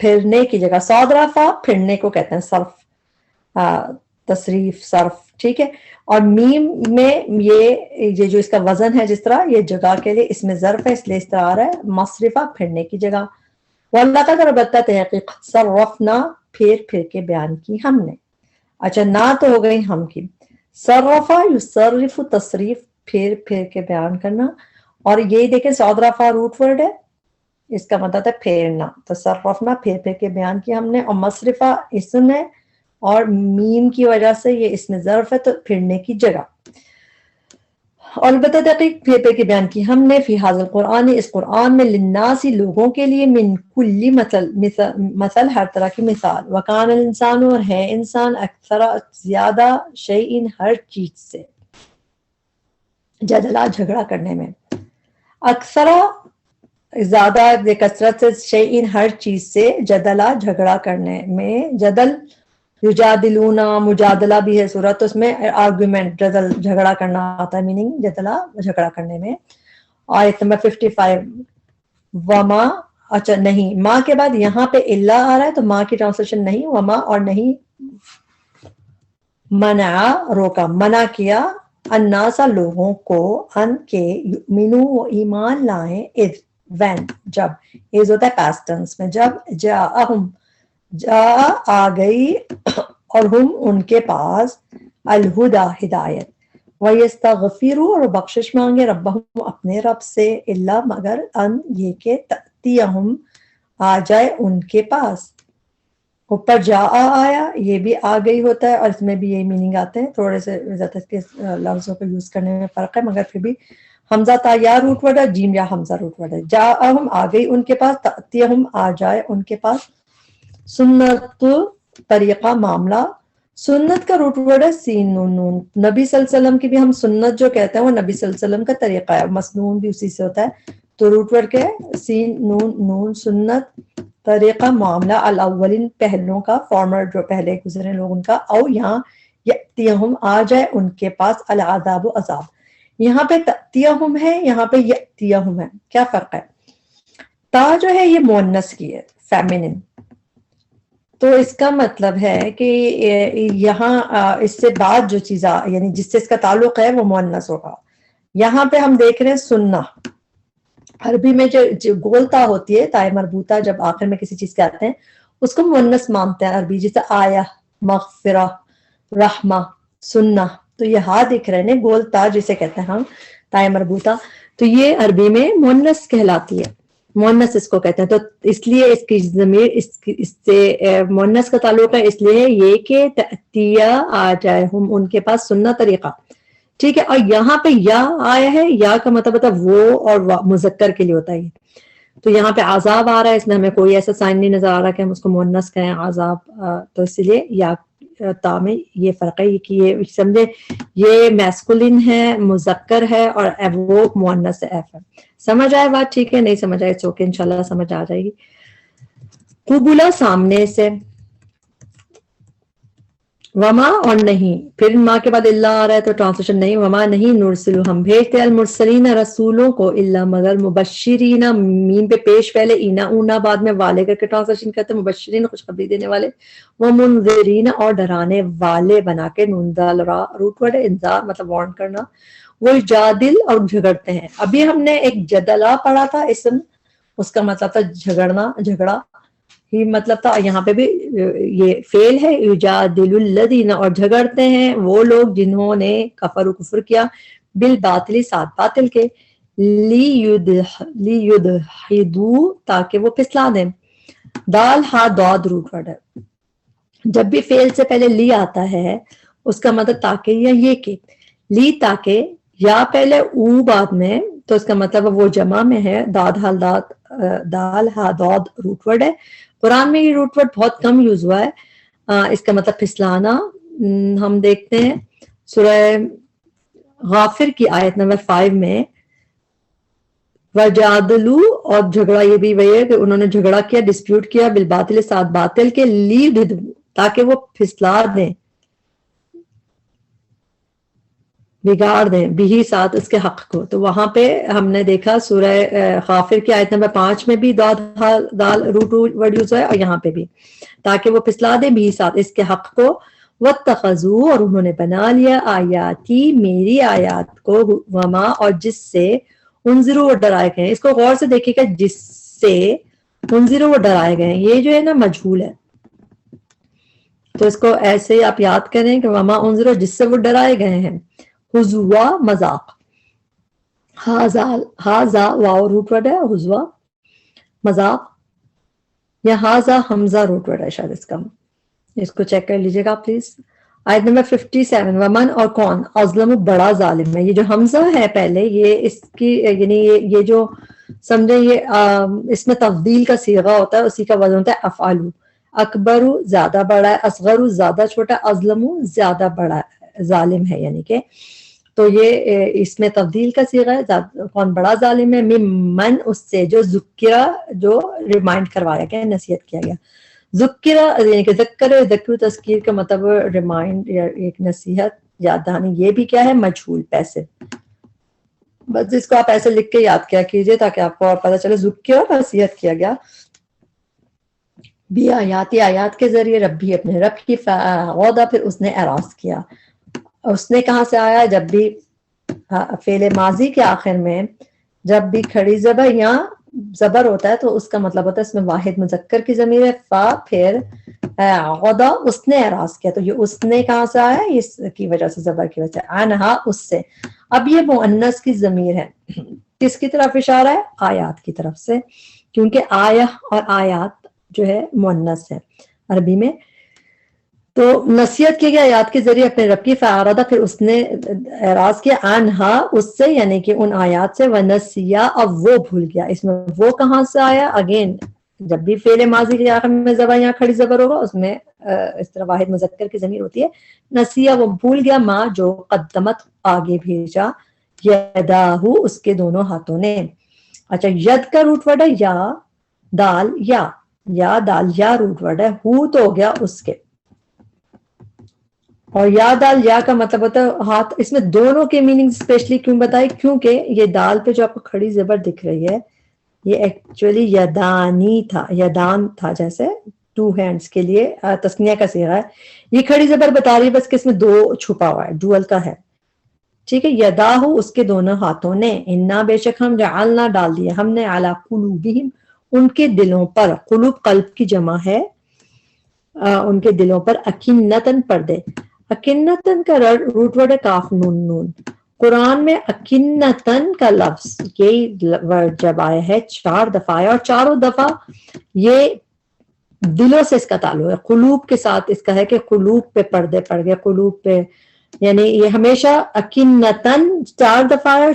پھرنے کی جگہ صاد را فا پھرنے کو کہتے ہیں صرف تصریف صرف ٹھیک ہے. اور میم میں یہ جو اس کا وزن ہے جس طرح یہ جگہ کے لیے اس میں ظرف ہے اس لیے اس طرح آ رہا ہے مصرفہ پھرنے کی جگہ. وَلَقَدْ البتہ تحقیق صرفنا پھر کے بیان کی ہم نے. اچھا نہ تو ہو گئی ہم کی. صرفہ یصرف تصریف پھر کے بیان کرنا، اور یہ دیکھیں صاد را فا روٹ ورڈ ہے اس کا مطلب ہے پھیرنا. تو صرفنا پھر کے بیان کی ہم نے، اور مصرفہ اسم ہے اور میم کی وجہ سے یہ اس میں ظرف ہے تو پھرنے کی جگہ. اور البتہ تحقیق پھر کے بیان کی ہم نے فی ھذا القرآن اس قرآن میں للناس لوگوں کے لیے من کلی مثل ہر طرح کی مثال. وکان الانسان اور ہے انسان اکثر زیادہ شیئن ہر چیز سے جدلا جھگڑا کرنے میں. اکثر زیادہ کثرت سے شیئن ہر چیز سے جدلا جھگڑا کرنے میں. جدل یجادلونا مجادلہ بھی ہے صورت تو اس میں آرگومنٹ جدل جھگڑا کرنا آتا ہے میننگ جدلا جھگڑا کرنے میں. آیت نمبر 55 وما اچھا نہیں ماں کے بعد یہاں پہ اللہ آ رہا ہے تو ماں کی ٹرانسلیشن نہیں وما اور نہیں منع روکا منع کیا الناس لوگوں کو ان کے یؤمنو وہ ایمان لائیں اذ when جب از ہوتا ہے past tense میں جب جاءہم جا آ گئی اور ہم ان کے پاس الہدا ہدایت وَيَسْتَغْفِرُوا اور بخشش مانگے ربہم اپنے رب سے اللہ مگر ان یہ کہ تأتیہم آ جائے ان کے پاس. اوپر جا آیا یہ بھی آ گئی ہوتا ہے اور اس میں بھی یہی میننگ آتے ہیں. تھوڑے سے زیادہ اس کے لفظوں کو یوز کرنے میں فرق ہے مگر پھر بھی حمزہ تا یا روٹ ورڈ ہے جیم یا حمزہ روٹ ورڈ ہے. جاءہم آ گئی ان کے پاس تأتیہم آ جائے ان کے پاس. سنت طریقہ معاملہ سنت کا روٹ ورڈ ہے سین نون نون. نبی صلی اللہ علیہ وسلم کی بھی ہم سنت جو کہتے ہیں وہ نبی صلی اللہ علیہ وسلم کا طریقہ ہے. مسنون بھی اسی سے ہوتا ہے تو روٹ ورڈ کیا ہے سین نون نون. سنت طریقہ معاملہ الاولین پہلوں کا فارمر جو پہلے گزرے لوگ ان کا. او یہاں یأتیہم آ جائے ان کے پاس العذاب عذاب. یہاں پہ تأتیہم ہے یہاں پہ یأتیہم ہے کیا فرق ہے؟ تا جو ہے یہ مؤنث کی ہے فیمینن تو اس کا مطلب ہے کہ یہاں اس سے بعد جو چیز یعنی جس سے اس کا تعلق ہے وہ مؤنث ہوگا. یہاں پہ ہم دیکھ رہے ہیں سننا عربی میں جو گول تا ہوتی ہے تائے مربوطہ جب آخر میں کسی چیز کے آتے ہیں اس کو مؤنث مانتے ہیں عربی جیسے آیا مغفرہ رحمہ سننا. تو یہ ہاں دکھ رہے ہیں گول تا جسے کہتے ہیں ہم تائے مربوطہ تو یہ عربی میں مؤنث کہلاتی ہے. مؤنث اس کو کہتے ہیں تو اس لیے اس کی ضمیر اس سے مؤنث کا تعلق ہے اس لیے یہ کہ تأتیہ آ جائے ہم ان کے پاس سننا طریقہ ٹھیک ہے. اور یہاں پہ یا آیا ہے یا کا مطلب ہے وہ اور مذکر کے لیے ہوتا ہے. تو یہاں پہ عذاب آ رہا ہے اس میں ہمیں کوئی ایسا سائن نہیں نظر آ رہا کہ ہم اس کو مؤنث کہیں عذاب تو اس لیے یا تا میں یہ فرق ہے کہ یہ سمجھے یہ میسکولن ہے مذکر ہے اور وہ مؤنث ایف ہے. سمجھ آئے بات ٹھیک ہے نہیں سمجھ آئے چوکے انشاءاللہ سمجھ آ جائے گی. قبلا سامنے سے، وما اور نہیں، پھر ماں کے بعد اللہ آ رہا ہے تو ٹرانسلیشن نہیں، وما نہیں، نرسلو ہم بھیجتے المرسلین رسولوں کو، اللہ مگر مبشرین، میم پہ پیش پہلے اینا اونا بعد میں والے کر کے ٹرانسلیشن کرتے ہیں، مبشرین خوشخبری دینے والے، وہ منذرین اور ڈرانے والے بنا کے، نون دال را روٹ ورڈ ہے، انذار مطلب وارن کرنا، وہ جادل اور جھگڑتے ہیں۔ ابھی ہم نے ایک جدلا پڑھا تھا اسم، اس کا مطلب تھا جھگڑنا، جھگڑا ہی مطلب تھا، یہاں پہ بھی یہ فعل ہے، یجادل الذین اور جھگڑتے ہیں وہ لوگ جنہوں نے کفر و کفر کیا، بالباطل ساتھ باطل کے، لیدحضوا تاکہ وہ پھسلا دیں، دال ہا دود روٹ ورڈ ہے، جب بھی فعل سے پہلے لی آتا ہے اس کا مطلب تاکہ یا یہ کہ، لی تاکہ، یا پہلے او بعد میں، تو اس کا مطلب وہ جمع میں ہے، داد حال داد، دال ہا دود روٹ ورڈ ہے، قرآن میں یہ روٹ ورڈ بہت کم یوز ہوا ہے، اس کا مطلب پھسلانا۔ ہم دیکھتے ہیں سورہ غافر کی آیت نمبر 5 میں، وجادلو اور جھگڑا، یہ بھی وہی ہے کہ انہوں نے جھگڑا کیا، ڈسپیوٹ کیا، بالباطل ساتھ باطل کے، تاکہ وہ پھسلا دیں، بگاڑ دیں، بھی ساتھ اس کے حق کو۔ تو وہاں پہ ہم نے دیکھا سورہ غافر کی آیت نمبر 5 میں بھی دال روٹ ورڈ یوز ہے، اور یہاں پہ بھی، تاکہ وہ پھسلا دیں بھی ساتھ اس کے حق کو، واتخذوا اور انہوں نے بنا لیا، آیاتی میری آیات کو، وما اور جس سے، انذروا وہ ڈرائے گئے ہیں۔ اس کو غور سے دیکھیے گا، جس سے انذروا وہ ڈرائے گئے ہیں، یہ جو ہے نا مجہول ہے، تو اس کو ایسے ہی آپ یاد کریں کہ وما انذروا جس سے وہ ڈرائے گئے ہیں، حضوا مذاق، ہاذا واو روٹ ورڈ ہے، حضوا مذاق، یا ہاذا حمزہ روٹ ورڈ ہے شاید اس کو چیک کر لیجیے گا پلیز۔ آیت نمبر 57، ومن اور کون، اظلم بڑا ظالم ہے، یہ جو حمزہ ہے پہلے، یہ اس کی یعنی یہ جو سمجھے، یہ اس میں تفضیل کا صیغہ ہوتا ہے، اسی کا وزن ہوتا ہے افعلو، اکبرو زیادہ بڑا ہے، اصغرو زیادہ چھوٹا، ازلمو زیادہ بڑا ہے، ظالم ہے یعنی کہ، تو یہ اس میں تفضیل کا صیغہ ہے، کون بڑا ظالم ہے، ممن اس سے، جو ذکرہ جو ریمائنڈ کروایا گیا، نصیحت کیا گیا، ذکرہ یعنی کہ ذکر، ذکر تذکیر کا مطلب ریمائنڈ یا ایک نصیحت یاد دہانی، یہ بھی کیا ہے مجہول پیسے، بس اس کو آپ ایسے لکھ کے یاد کیا کیجئے تاکہ آپ کو اور پتہ چلے، ذکر نصیحت کیا گیا، بھی آیاتی آیات کے ذریعے، ربی اپنے رب کی، فغودا پھر اس نے اعراض کیا، اس نے کہاں سے آیا، جب بھی فعل ماضی کے آخر میں جب بھی کھڑی زبر یا زبر ہوتا ہے تو اس کا مطلب ہوتا ہے اس میں واحد مذکر کی ضمیر ہے، فا پھر غدا اس نے اعراض کیا، تو یہ اس نے کہاں سے آیا، اس کی وجہ سے، زبر کی وجہ سے، انہا اس سے، اب یہ مؤنث کی ضمیر ہے، کس کی طرف اشارہ ہے، آیات کی طرف سے، کیونکہ آیہ اور آیات جو ہے مؤنث ہے عربی میں، تو نصیحت کی گیا آیات کے ذریعے اپنے رب کی، فاعرض پھر اس نے اعراض کیا، عنہا اس سے یعنی کہ ان آیات سے، ونسیا اب وہ بھول گیا، اس میں وہ کہاں سے آیا، اگین جب بھی فعل ماضی کے آخر میں زبر یا کھڑی زبر ہوگا اس میں اس طرح واحد مذکر کی ضمیر ہوتی ہے، نسیا وہ بھول گیا، ماں جو قدمت آگے بھیجا، یداہو اس کے دونوں ہاتھوں نے، اچھا ید کا روٹ ورڈ ہے یا دال یا دال یا روٹ ورڈ ہے، ہو تو ہو گیا اس کے، اور یا دال یا کا مطلب ہوتا ہے ہاتھ، اس میں دونوں کے میننگ اسپیشلی کیوں بتائی، کیونکہ یہ دال پہ جو آپ کو کھڑی زبر دکھ رہی ہے یہ ایکچولی یدانی تھا، یدان تھا، جیسے ٹو ہینڈز کے لیے تسنیہ کا صیغہ ہے، یہ کھڑی زبر بتا رہی ہے بس کہ اس میں دو چھپا ہوا ہے، ڈوئل کا ہے، ٹھیک ہے، یداہو اس کے دونوں ہاتھوں نے، انا بے شک ہم، جعلنا ڈال دیا ہم نے، علی قلوبہم ان کے دلوں پر، قلوب قلب کی جمع ہے، ان کے دلوں پر، اکنتن پردے، اکنتن کا روٹ ورڈ ہے کاف نون نون، قرآن میں اکنتن کا لفظ یہی ورڈ جب آیا ہے 4 دفعہ آیا، اور چاروں دفعہ یہ دلوں سے اس کا تعلق ہے، قلوب کے ساتھ اس کا ہے کہ قلوب پہ پردے پڑ گئے، قلوب پہ، یعنی یہ ہمیشہ اکنتن 4 دفعہ آیا،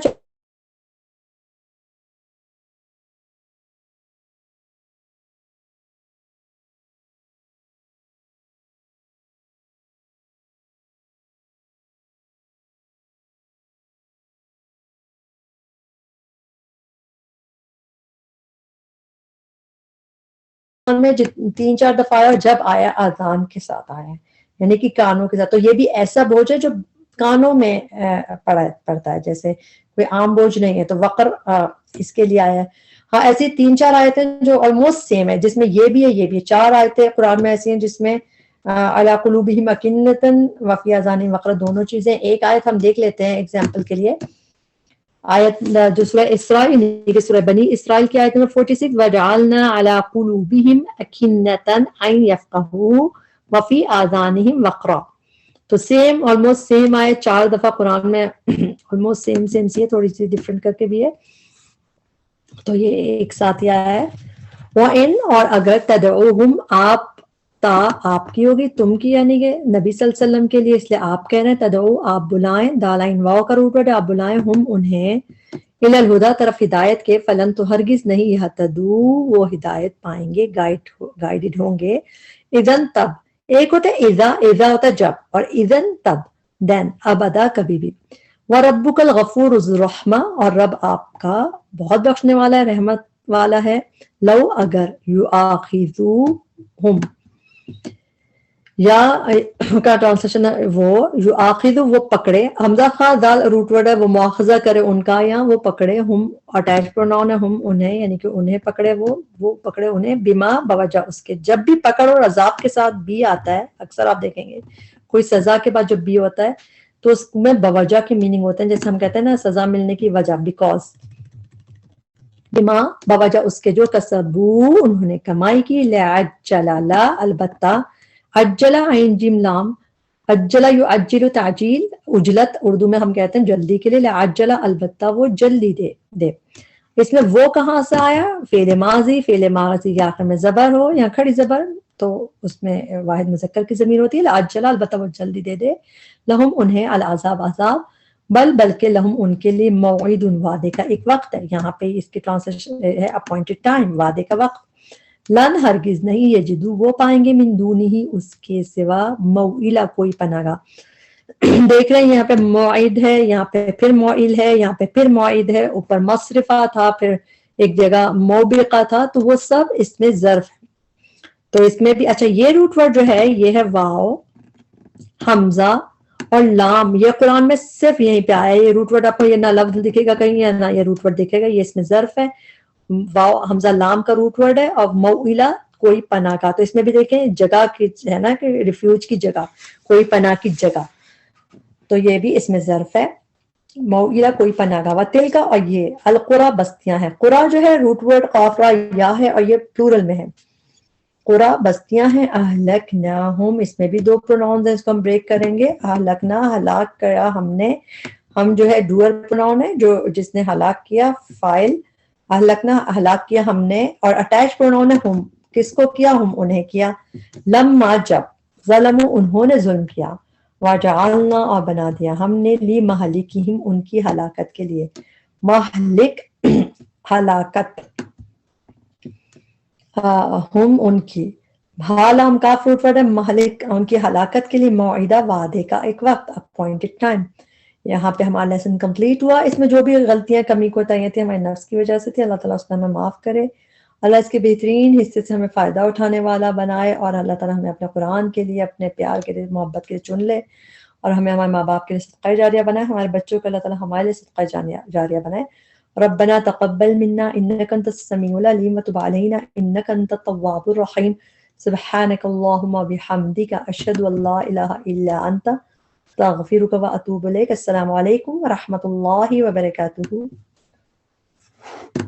قرآن میں 3-4 دفعہ آیا جب آیا اذان کے ساتھ آیا ہے، یعنی کہ کانوں کے ساتھ. تو یہ بھی ایسا بوجھ ہے جو کانوں میں پڑتا ہے، جیسے کوئی عام بوجھ نہیں ہے. تو وقر اس کے لیے آیا ہے. ہاں ایسی 3-4 آیتیں جو آلموسٹ سیم ہے، جس میں یہ بھی ہے یہ بھی ہے. 4 آیتیں قرآن میں ایسی ہیں جس میں علی قلوبہم اکنۃ وفی آذانہم وقر، دونوں چیزیں. ایک آیت ہم دیکھ لیتے ہیں ایگزامپل کے لیے. آیت جو سورہ اسرائیل، سورہ بنی اسرائیل کی آیت نمبر 46، وَجَعَلْنَا عَلَىٰ قُلُوبِهِمْ أَكِنَّةً أَن يَفْقَهُوهُ وَفِي آذَانِهِمْ وَقْرًا. تو سیم آلموسٹ سیم آیت 4 دفعہ قرآن میں آلموسٹ سیم سی ہے، تھوڑی سی ڈفرینٹ کر کے بھی ہے. تو یہ ایک ساتھ ہی آیا ہے. وَإِنْ، اور اگر تدعوہم، آپ کی ہوگی، تم کی یعنی کہ نبی صلی اللہ علیہ وسلم کے لیے، اس لیے آپ کہہ رہے ہیں تدعو، آپ بلائیں، دالائن واو کا روٹ ورڈ، آپ بلائیں، ہم انہیں، الی الہدیٰ، طرف ہدایت کے، فلن، تو ہرگز نہیں، یہتدو، وہ ہدایت پائیں گے، گائیڈڈ ہوں گے. اذن، تب. ایک ہوتا ہے اذا ہوتا ہے جب، اور اذن تب، دین، ابدا، کبھی بھی. وَرَبُّكَ الْغَفُورُ ذُو الرَّحْمَةِ، اور رب آپ کا بہت بخشنے والا ہے، رحمت والا ہے. لو، اگر، یؤاخذوہم، یا کا ٹرانسلیشن ہے وہ یؤاخذ، وہ پکڑے، حمزہ خا دال روٹ ورڈ ہے، وہ مواخذہ کرے ان کا، یا وہ پکڑے، ہم اٹیچ پروناؤن ہے، ہم انہیں، یعنی کہ انہیں پکڑے، وہ پکڑے انہیں، بما، بوجہ اس کے. جب بھی پکڑ اور عذاب کے ساتھ بھی آتا ہے، اکثر آپ دیکھیں گے کوئی سزا کے بعد جب بھی ہوتا ہے تو اس میں بوجہ کی میننگ ہوتے ہیں، جیسے ہم کہتے ہیں نا سزا ملنے کی وجہ، بیکاز. بما، بوجہ اس کے، جو کسبو، انہوں نے کمائی کی. لعجل، لا، البتہ، عجلہ، عین جیم لام، عجلہ یعجل، تعجیل، عجلت اردو میں ہم کہتے ہیں جلدی کے لیے. لعجلہ، البتہ وہ جلدی دے. اس میں وہ کہاں سے آیا؟ فعل ماضی کے آخر میں زبر ہو یا کھڑی زبر تو اس میں واحد مذکر کی ضمیر ہوتی ہے. لعجلہ، البتہ وہ جلدی دے. لہم، انہیں، العذاب، عذاب. بلکہ لہم، ان کے لیے، موعد، وعدے کا ایک وقت ہے. یہاں پہ اس کی ٹرانسلیشن ہے اپوائنٹڈ ٹائم، وعدے کا وقت. لن، ہرگز نہیں، یجدو، وہ پائیں گے، من دونہ، اس کے سوا، موئلہ، کوئی پناہ گاہ. دیکھ رہے ہیں یہاں پہ موعد ہے، یہاں پہ پھر موئل ہے، یہاں پہ پھر موعد ہے، اوپر مصرفہ تھا، پھر ایک جگہ موبقہ تھا، تو وہ سب اس میں ظرف ہے. تو اس میں بھی اچھا یہ روٹ ورڈ جو ہے یہ ہے واو، حمزہ اور لام. یہ قرآن میں صرف یہیں پہ آیا ہے. یہ روٹ ورڈ آپ کو یہ نہ لفظ دکھے گا کہیں یا نہ یہ روٹ ورڈ دکھے گا. یہ اس میں ظرف ہے، واو حمزہ لام کا روٹ ورڈ ہے، اور موئلہ، کوئی پناہ کا. تو اس میں بھی دیکھیں جگہ کی ہے نا کہ ریفیوج کی جگہ، کوئی پناہ کی جگہ، تو یہ بھی اس میں ظرف ہے. موئلہ، کوئی پناہ گاہ. وتلک، اور یہ، القرى، بستیاں ہیں. قرى جو ہے روٹ ورڈ قاف را یا ہے، اور یہ پلورل میں ہے. قرى، بستیاں ہیں. اہلکناہم، اس میں بھی 2 پروناؤنز ہیں، اس کو ہم بریک کریں گے. اہلکنا، ہلاک کیا ہم نے. ہم جو ہے ڈوئر پروناؤن ہے، جو جس نے ہلاک کیا، فائل. اہلکنا، ہلاک کیا ہم نے، اور اٹیچ پروناؤن ہے ہم. کس کو کیا؟ ہم انہیں کیا. لما، جب، ظلموا، انہوں نے ظلم کیا. وجعلنا، اور بنا دیا ہم نے، لی مہلکہم، ان کی ہلاکت کے لیے. مہلک، ہلاکت، ہم، ان کی. ہم کا فروٹ ورڈ ہے، مہلک، ان کی ہلاکت کے لیے. موعدہ، وعدے کا ایک وقت، اپوائنٹڈ ٹائم. یہاں پہ ہمارا لیسن کمپلیٹ ہوا. اس میں جو بھی غلطیاں، کمی کوتاہیاں تھیں ہمارے نفس کی وجہ سے تھی، اللہ تعالیٰ اس میں ہمیں معاف کرے. اللہ اس کے بہترین حصے سے ہمیں فائدہ اٹھانے والا بنائے، اور اللہ تعالیٰ ہمیں اپنے قرآن کے لیے، اپنے پیار کے لیے، محبت کے لیے چن لے، اور ہمیں ہمارے ماں باپ کے لیے صدقہ جاریہ بنائے. ہمارے بچوں کو اللہ تعالیٰ ہمارے لیے صدقہ جاریہ بنائے. ربنا تقبل منا انك انت السميع العليم وتب علينا انك انت التواب الرحيم. سبحانك اللهم وبحمدك اشهد ان لا اله الا انت استغفرك واتوب اليك. السلام علیکم ورحمۃ اللہ وبرکاتہ.